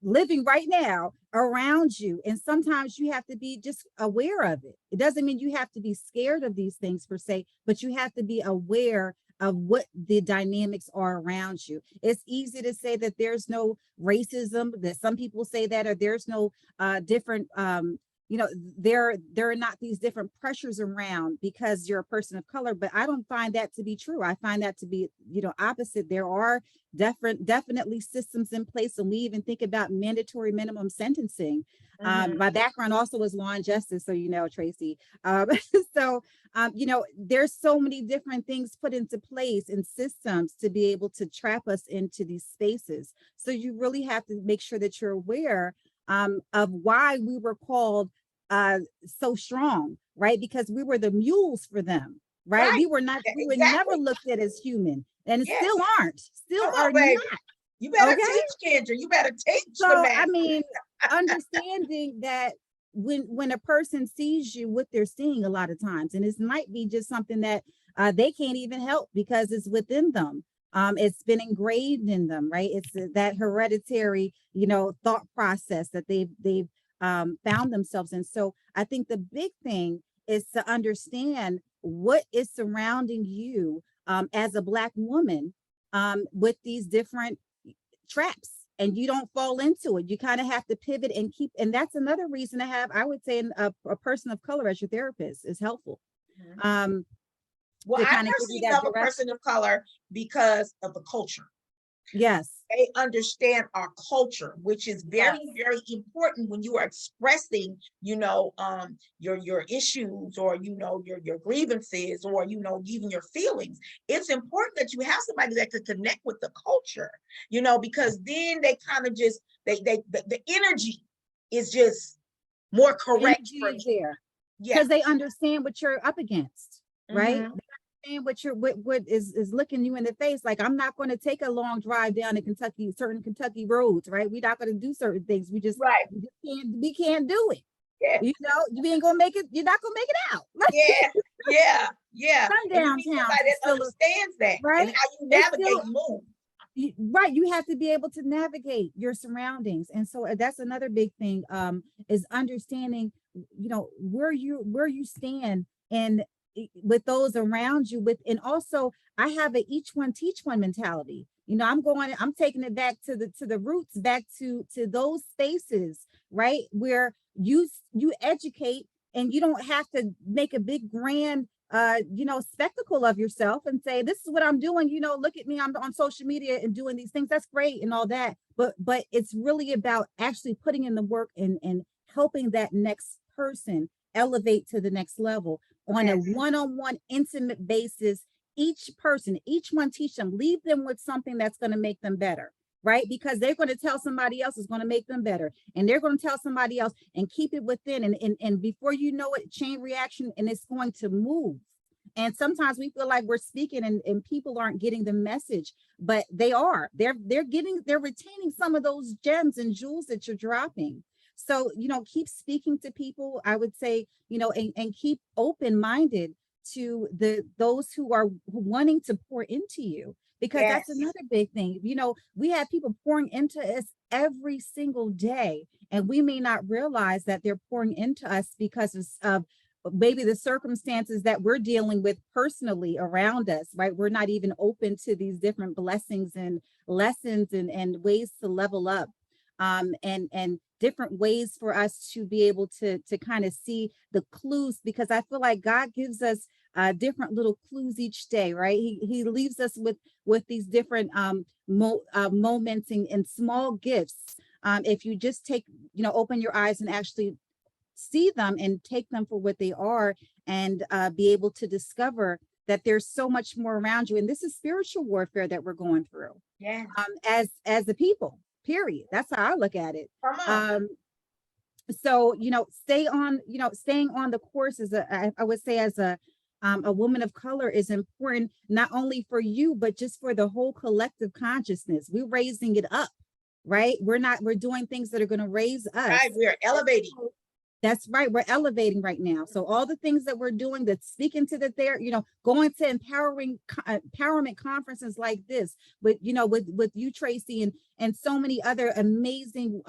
living right now around you. And sometimes you have to be just aware of it. It doesn't mean you have to be scared of these things per se, but you have to be aware of what the dynamics are around you. It's easy to say that there's no racism, that some people say that, or there's no different there are not these different pressures around because you're a person of color, but I don't find that to be true. I find that to be, opposite. There are definitely systems in place, and we even think about mandatory minimum sentencing. My background also is law and justice, so Tracy. There's so many different things put into place and systems to be able to trap us into these spaces. So you really have to make sure that you're aware of why we were called so strong, right? Because we were the mules for them, right? We were not, we were never looked at as human, and still aren't, are not. You better teach, Kendra. You better teach. So I mean, understanding that when a person sees you, what they're seeing a lot of times, and this might be just something that they can't even help because it's within them. It's been engraved in them, right? It's that hereditary, thought process that they've found themselves in. So I think the big thing is to understand what is surrounding you as a Black woman with these different traps and you don't fall into it. You kind of have to pivot and keep, and that's another reason to have, I would say, a person of color as your therapist is helpful. Well, to I kind of give personally you that love a direction. person of color because of the culture. Yes. They understand our culture, which is very, very important when you are expressing, your issues, or, your grievances, or, even your feelings. It's important that you have somebody that can connect with the culture, because then they kind of just, the energy is just more correct for me. There. Yeah. Because they understand what you're up against, right? Mhm. What is looking you in the face. Like, I'm not going to take a long drive down to certain Kentucky roads, right? We're not going to do certain things. We just can't do it. Yeah. You ain't gonna make it, you're not gonna make it out. Yeah. Sundown town that understands that, right? And how you navigate move. Right, you have to be able to navigate your surroundings. And so that's another big thing, is understanding, where you stand, and with those around you, and also I have a each one teach one mentality. I'm taking it back to the roots, back to those spaces, right, where you educate, and you don't have to make a big grand spectacle of yourself and say, this is what I'm doing, look at me, I'm on social media and doing these things. That's great and all that, but it's really about actually putting in the work and helping that next person elevate to the next level on a one-on-one intimate basis. Each one, teach them, leave them with something that's going to make them better, right? Because they're going to tell somebody else is going to make them better, and they're going to tell somebody else, and keep it within, and before you know it, chain reaction, and it's going to move. And sometimes we feel like we're speaking and people aren't getting the message, but they are. They're retaining some of those gems and jewels that you're dropping. So, keep speaking to people, I would say, and keep open-minded to those who are wanting to pour into you, because that's another big thing. We have people pouring into us every single day, and we may not realize that they're pouring into us because of maybe the circumstances that we're dealing with personally around us, right? We're not even open to these different blessings and lessons and ways to level up, and different ways for us to be able to kind of see the clues, because I feel like God gives us different little clues each day, right? He leaves us with these different moments and small gifts. If you just open your eyes and actually see them and take them for what they are, and be able to discover that there's so much more around you. And this is spiritual warfare that we're going through. Yeah. As a people, period. That's how I look at it. So, staying on the course I would say, as a woman of color, is important, not only for you, but just for the whole collective consciousness. We're raising it up, right? We're doing things that are going to raise us. Right, we are elevating. That's right. We're elevating right now. So all the things that we're doing, that's speaking to going to empowerment conferences like this, with you, Tracy, and so many other amazing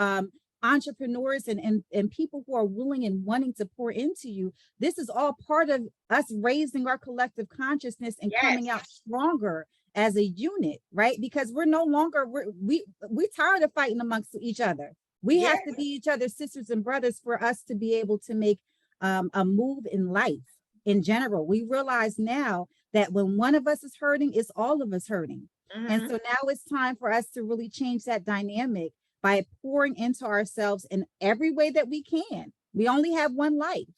entrepreneurs and people who are willing and wanting to pour into you. This is all part of us raising our collective consciousness and coming out stronger as a unit, right? Because we're no longer, we're tired of fighting amongst each other. We have to be each other's sisters and brothers for us to be able to make a move in life in general. We realize now that when one of us is hurting, it's all of us hurting. And so now it's time for us to really change that dynamic by pouring into ourselves in every way that we can. We only have one life.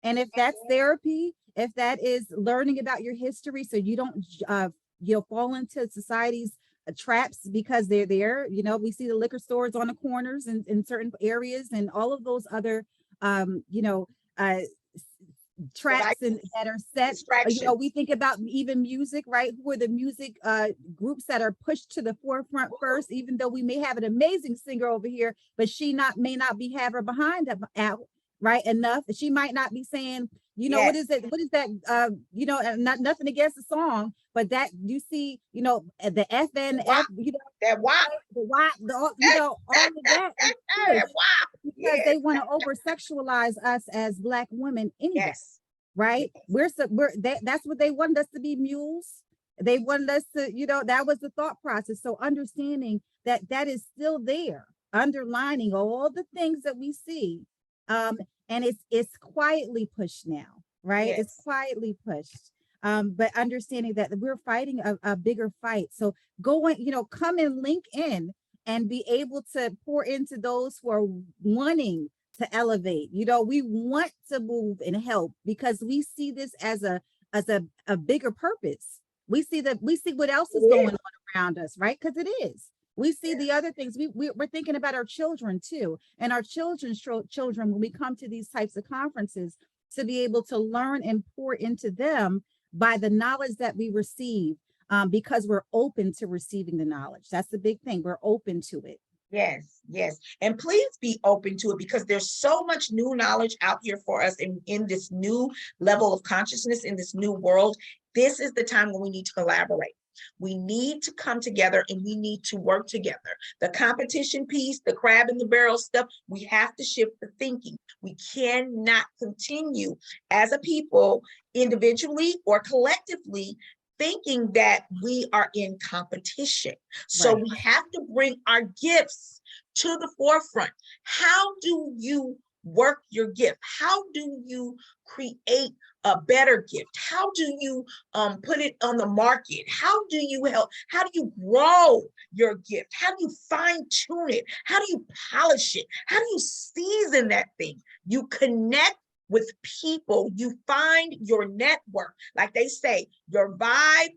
And if that's therapy, if that is learning about your history, so you don't fall into society's traps because they're there. We see the liquor stores on the corners in certain areas, and all of those other traps that are set. We think about even music, right? Who are the music groups that are pushed to the forefront first, even though we may have an amazing singer over here, but she may not be have her behind out right enough. She might not be saying, what is it? What is that? Not nothing against the song, but that you see, the F and F, that WAP, all of that, because they want to over sexualize us as Black women anyway, right? That's what they want us to be, mules. They wanted us to, that was the thought process. So understanding that that is still there, underlining all the things that we see. And it's quietly pushed now, right? It's Yes. quietly pushed. But understanding that we're fighting a bigger fight. So come and link in and be able to pour into those who are wanting to elevate. We want to move and help because we see this as a bigger purpose. We see what else is going on around us, right? Because it is. We see the other things. We're thinking about our children too, and our children's children when we come to these types of conferences, to be able to learn and pour into them by the knowledge that we receive, because we're open to receiving the knowledge. That's the big thing. We're open to it. Yes, yes. And please be open to it because there's so much new knowledge out here for us in this new level of consciousness, in this new world. This is the time when we need to collaborate. We need to come together and we need to work together. The competition piece, the crab in the barrel stuff, we have to shift the thinking. We cannot continue as a people, individually or collectively, thinking that we are in competition. So Right. we have to bring our gifts to the forefront. How do you work your gift? How do you create a better gift? How do you put it on the market? How do you help? How do you grow your gift? How do you fine tune it? How do you polish it? How do you season that thing? You connect with people, you find your network. Like they say, your vibe,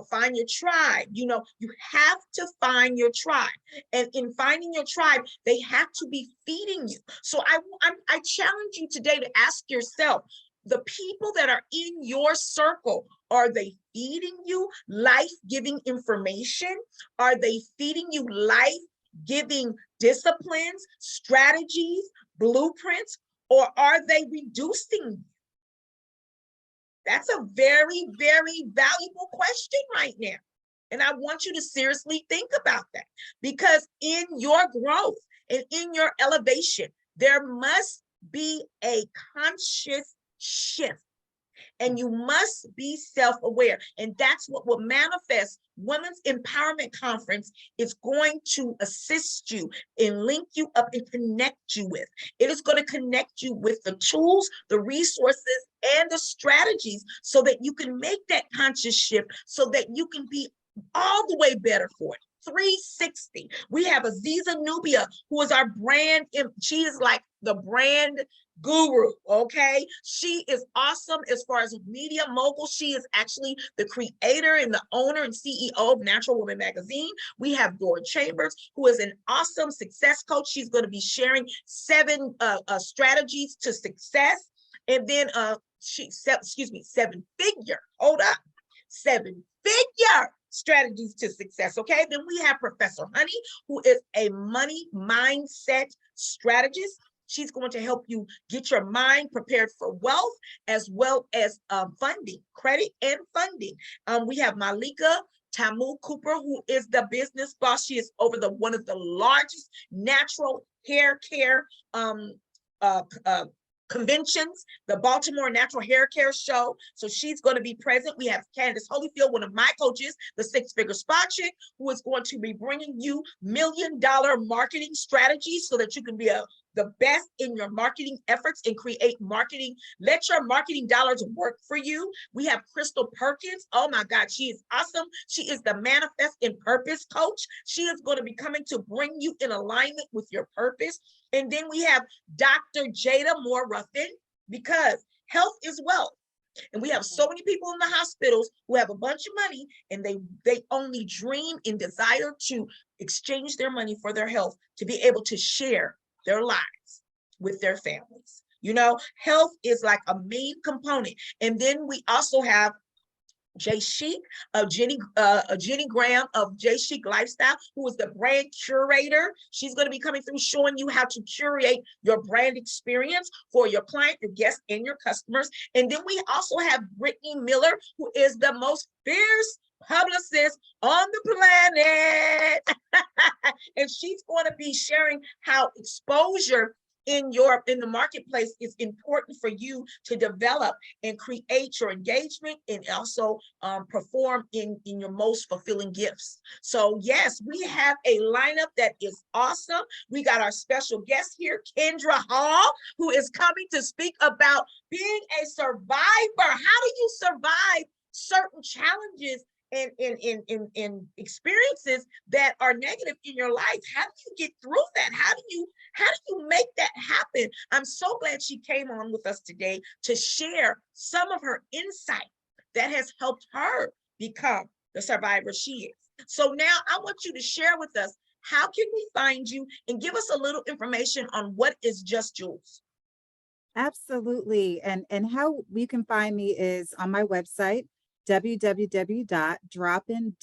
find your tribe. You have to find your tribe. And in finding your tribe, they have to be feeding you. So I challenge you today to ask yourself, the people that are in your circle, are they feeding you life-giving information? Are they feeding you life-giving disciplines, strategies, blueprints? Or are they reducing you? That's a very, very valuable question right now. And I want you to seriously think about that, because in your growth and in your elevation, there must be a conscious shift. And you must be self-aware. And that's what will manifest. Women's Empowerment Conference is going to assist you and link you up and connect you with. It is going to connect you with the tools, the resources, and the strategies so that you can make that conscious shift, so that you can be all the way better for it. 360. We have Aziza Nubia, who is our brand. She is like the brand guru, okay? She is awesome as far as media mogul. She is actually the creator and the owner and CEO of Natural Woman Magazine. We have Dora Chambers, who is an awesome success coach. She's going to be sharing 7 strategies to success. And then seven-figure, hold up, 7-figure strategies to success, okay? Then we have Professor Honey, who is a money mindset strategist. She's going to help you get your mind prepared for wealth, as well as funding, credit and funding. We have Malika Tamu Cooper, who is the business boss. She is over one of the largest natural hair care conventions, the Baltimore Natural Hair Care Show. So she's going to be present. We have Candace Holyfield, one of my coaches, the 6-figure spot chick, who is going to be bringing you $1 million marketing strategies so that you can be the best in your marketing efforts and create marketing. Let your marketing dollars work for you. We have Crystal Perkins. Oh my God, she is awesome. She is the Manifest in Purpose coach. She is going to be coming to bring you in alignment with your purpose. And then we have Dr. Jada Moore Ruffin, because health is wealth. And we have so many people in the hospitals who have a bunch of money, and they only dream and desire to exchange their money for their health, to be able to share their lives with their families. Health is like a main component. And then we also have Jay Chic, Jenny Graham of Jay Chic Lifestyle, who is the brand curator. She's going to be coming through showing you how to curate your brand experience for your client, your guests, and your customers. And then we also have Brittany Miller, who is the most fierce publicist on the planet. And she's going to be sharing how exposure in the marketplace, it's important for you to develop and create your engagement and also perform in your most fulfilling gifts. So yes, we have a lineup that is awesome. We got our special guest here, Kendra Hall, who is coming to speak about being a survivor. How do you survive certain challenges and experiences that are negative in your life? How do you get through that? How do you make that happen? I'm so glad she came on with us today to share some of her insight that has helped her become the survivor she is. So now I want you to share with us, how can we find you, and give us a little information on what is Just Jewelz. Absolutely. And how you can find me is on my website, www.droppin, Droppin,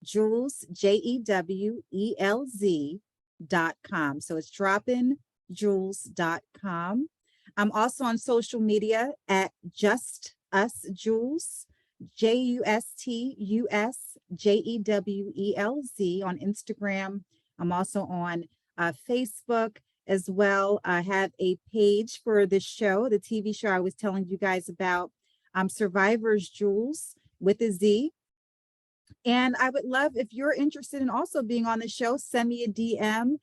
Jewelz, JEWELZ.com. So it's droppinjewelz.com. I'm also on social media at Just Us Jewelz, JUSTUSJEWELZ on Instagram. I'm also on Facebook as well. I have a page for the show, the TV show I was telling you guys about, Survivors Jewelz with a Z. And I would love, if you're interested in also being on the show, send me a DM,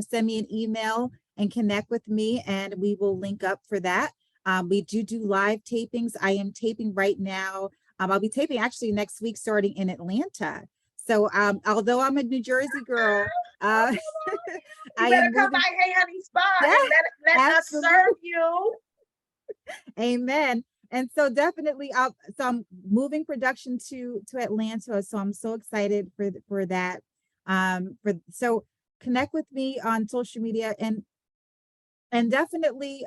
send me an email and connect with me, and we will link up for that. We do live tapings. I am taping right now. I'll be taping actually next week, starting in Atlanta. So although I'm a New Jersey girl, You I better am come moving. by Hey Honey Spa Yeah, and let us absolutely. serve you. Amen. And so definitely, so I'm moving production to Atlanta. So I'm so excited for that. So connect with me on social media, and definitely,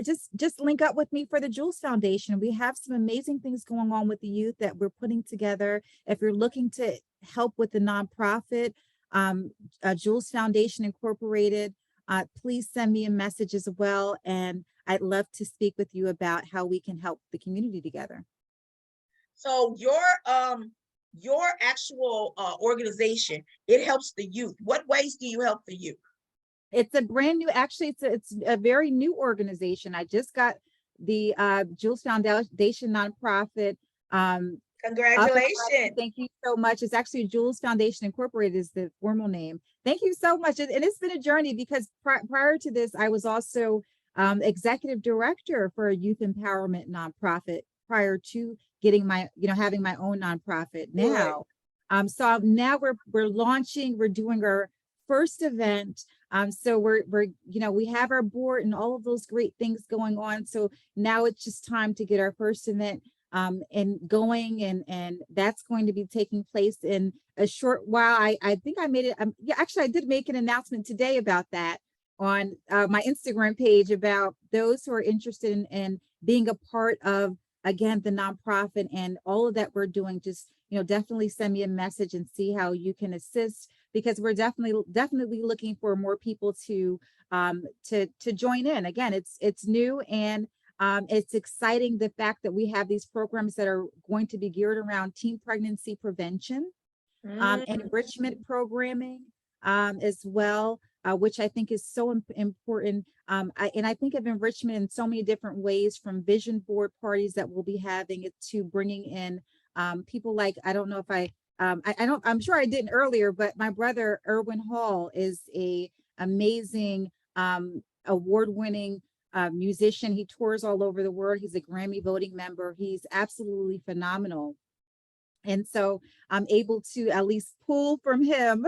just link up with me for the Jewelz Foundation. We have some amazing things going on with the youth that we're putting together. If you're looking to help with the nonprofit, Jewelz Foundation Incorporated, please send me a message as well. And I'd love to speak with you about how we can help the community together. So your actual organization, it helps the youth. What ways do you help the youth? It's a brand new, actually, it's a very new organization. I just got the Jewelz Foundation nonprofit. Congratulations. Thank you so much. It's actually Jewelz Foundation Incorporated is the formal name. Thank you so much. And it's been a journey, because prior to this, I was also executive director for a youth empowerment nonprofit prior to getting my, having my own nonprofit now. So now we're launching, we're doing our first event. So we're we have our board and all of those great things going on. So now it's just time to get our first event and going, and that's going to be taking place in a short while. I think I made it. Yeah, actually, I did make an announcement today about that on my Instagram page, about those who are interested in being a part of, again, the nonprofit and all of that we're doing. Just definitely send me a message and see how you can assist, because we're definitely looking for more people to join in. Again, it's new, and it's exciting, the fact that we have these programs that are going to be geared around teen pregnancy prevention, enrichment programming as well, which I think is so important. And I think of enrichment in so many different ways, from vision board parties that we'll be having, it to bringing in people like, I don't know if I'm sure I didn't earlier, but my brother, Erwin Hall, is a amazing award-winning musician. He tours all over the world. He's a Grammy voting member. He's absolutely phenomenal. And so I'm able to at least pull from him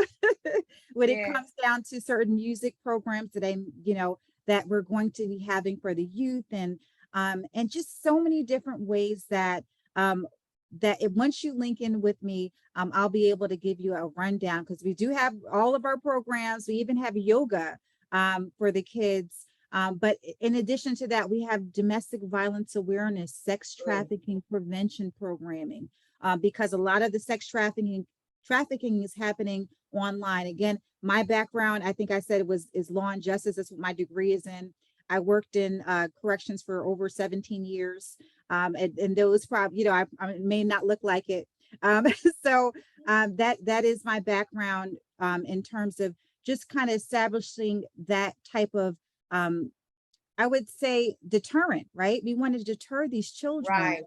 when it comes down to certain music programs that that we're going to be having for the youth, and just so many different ways that once you link in with me, I'll be able to give you a rundown, because we do have all of our programs. We even have yoga for the kids. But in addition to that, we have domestic violence awareness, sex trafficking prevention programming, because a lot of the sex trafficking is happening online. Again, my background, I think I said, is law and justice. That's what my degree is in. I worked in corrections for over 17 years. And those probably, I may not look like it. So that is my background in terms of just kind of establishing that type of, I would say, deterrent, right? We want to deter these children Right.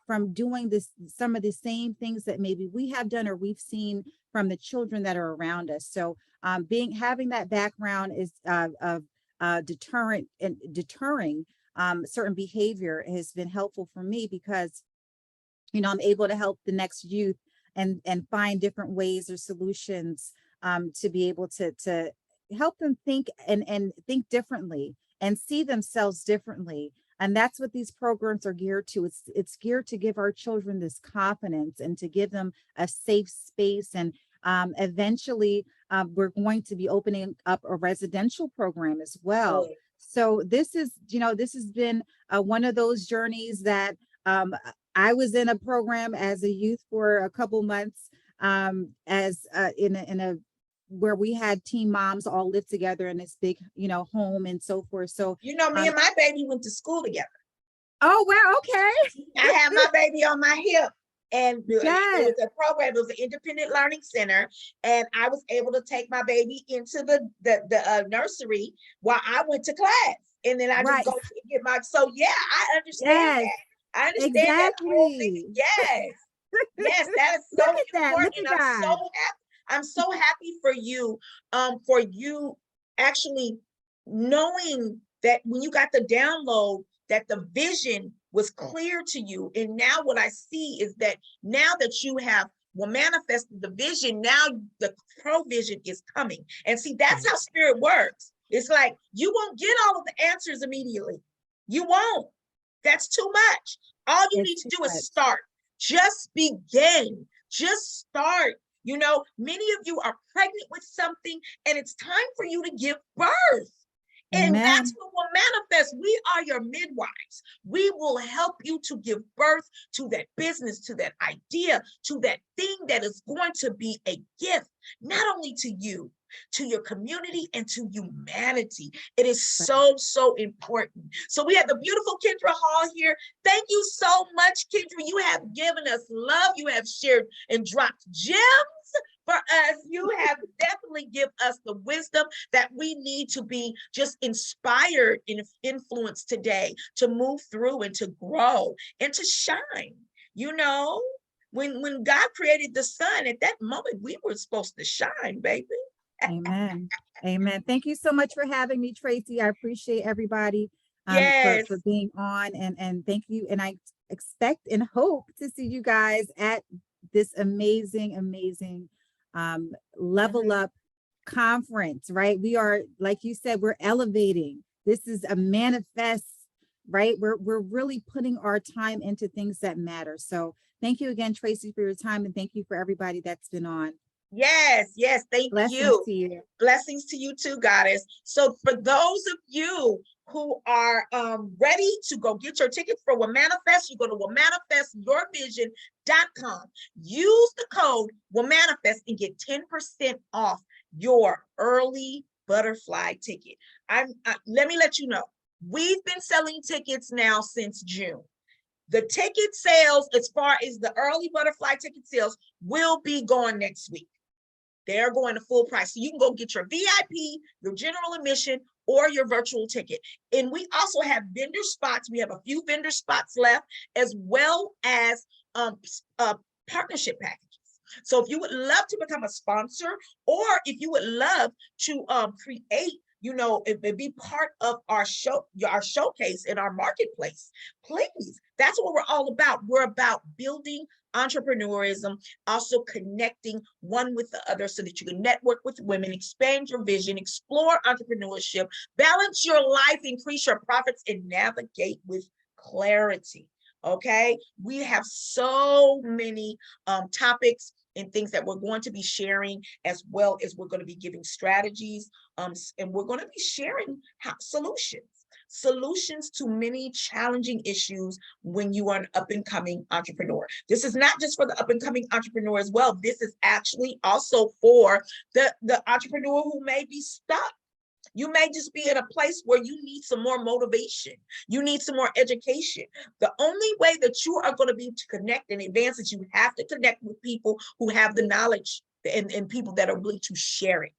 from doing some of the same things that maybe we have done or we've seen from the children that are around us. So having that background is of deterrent and deterring certain behavior has been helpful for me, because I'm able to help the next youth and find different ways or solutions to be able to help them think and think differently and see themselves differently. And that's what these programs are geared to. It's geared to give our children this confidence and to give them a safe space. And eventually, we're going to be opening up a residential program as well. Good. So this has been one of those journeys that I was in a program as a youth for a couple months, as in a where we had teen moms all live together in this big, home and so forth. So, Me and my baby went to school together. oh, well, okay. I had my baby on my hip, and it Yes. was a program. It was an independent learning center, and I was able to take my baby into the nursery while I went to class, and then I Right. just go to get my. So yeah, I understand Yes, that. I understand that whole thing. exactly. Yes, yes, that is Look so at that. important, Look and at God. I'm so happy for you actually knowing that when you got the download, that the vision was clear to you. And now what I see is that now that you have manifested the vision, now the provision is coming. And see, that's how spirit works. It's like you won't get all of the answers immediately. You won't. That's too much. All you It's need to too do is much. start. Just begin. Just start. Many of you are pregnant with something, and it's time for you to give birth. And Amen. that's what will manifest. We are your midwives. We will help you to give birth to that business, to that idea, to that thing that is going to be a gift, not only to you, to your community, and to humanity. It is so, so important. So we have the beautiful Kendra Hall here. Thank you so much, Kendra. You have given us love. You have shared and dropped gems for us. You have definitely given us the wisdom that we need to be just inspired and influenced today to move through and to grow and to shine. When God created the sun, at that moment, we were supposed to shine, baby. Amen. Amen. Thank you so much for having me, Tracy. I appreciate everybody Yes. for being on, and thank you. And I expect and hope to see you guys at this amazing Level Up conference, right? We are, like you said, we're elevating. This is a manifest, right? We're really putting our time into things that matter. So thank you again, Tracy, for your time, and thank you for everybody that's been on. Yes, thank Blessings you. to you. Blessings to you too, Goddess. So for those of you who are ready to go get your tickets for Womanifest, you go to womanifestyourvision.com. Use the code Womanifest and get 10% off your early butterfly ticket. Let me let you know, we've been selling tickets now since June. The ticket sales, as far as the early butterfly ticket sales, will be going next week. They're going to full price. So you can go get your VIP, your general admission, or your virtual ticket. And we also have vendor spots. We have a few vendor spots left, as well as partnership packages. So if you would love to become a sponsor, or if you would love to create, it be part of our showcase in our marketplace, please. That's what we're all about. We're about building entrepreneurism, also connecting one with the other so that you can network with women, expand your vision, explore entrepreneurship, balance your life, increase your profits, and navigate with clarity. Okay, we have so many topics and things that we're going to be sharing, as well as we're going to be giving strategies, and we're going to be sharing solutions to many challenging issues when you are an up-and-coming entrepreneur. This is not just for the up-and-coming entrepreneur as well. This is actually also for the entrepreneur who may be stuck. You may just be in a place where you need some more motivation. You need some more education. The only way that you are going to be able to connect and advance is you have to connect with people who have the knowledge and people that are willing to share it.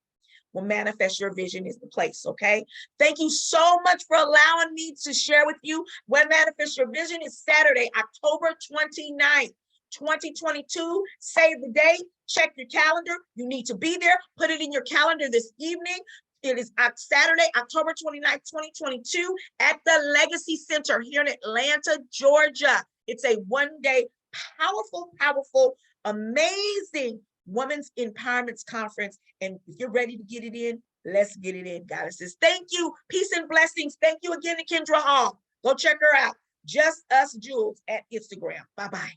Well, Manifest Your Vision is the place, okay? Thank you so much for allowing me to share with you when Manifest Your Vision is Saturday, October 29th, 2022. Save the date, check your calendar. You need to be there. Put it in your calendar this evening. It is Saturday, October 29th, 2022 at the Legacy Center here in Atlanta, Georgia. It's a one-day powerful, amazing Women's Empowerment Conference. And if you're ready to get it in, let's get it in, goddesses. Thank you. Peace and blessings. Thank you again to Kendra Hall. Go check her out. Just Us Jewelz at Instagram. Bye-bye.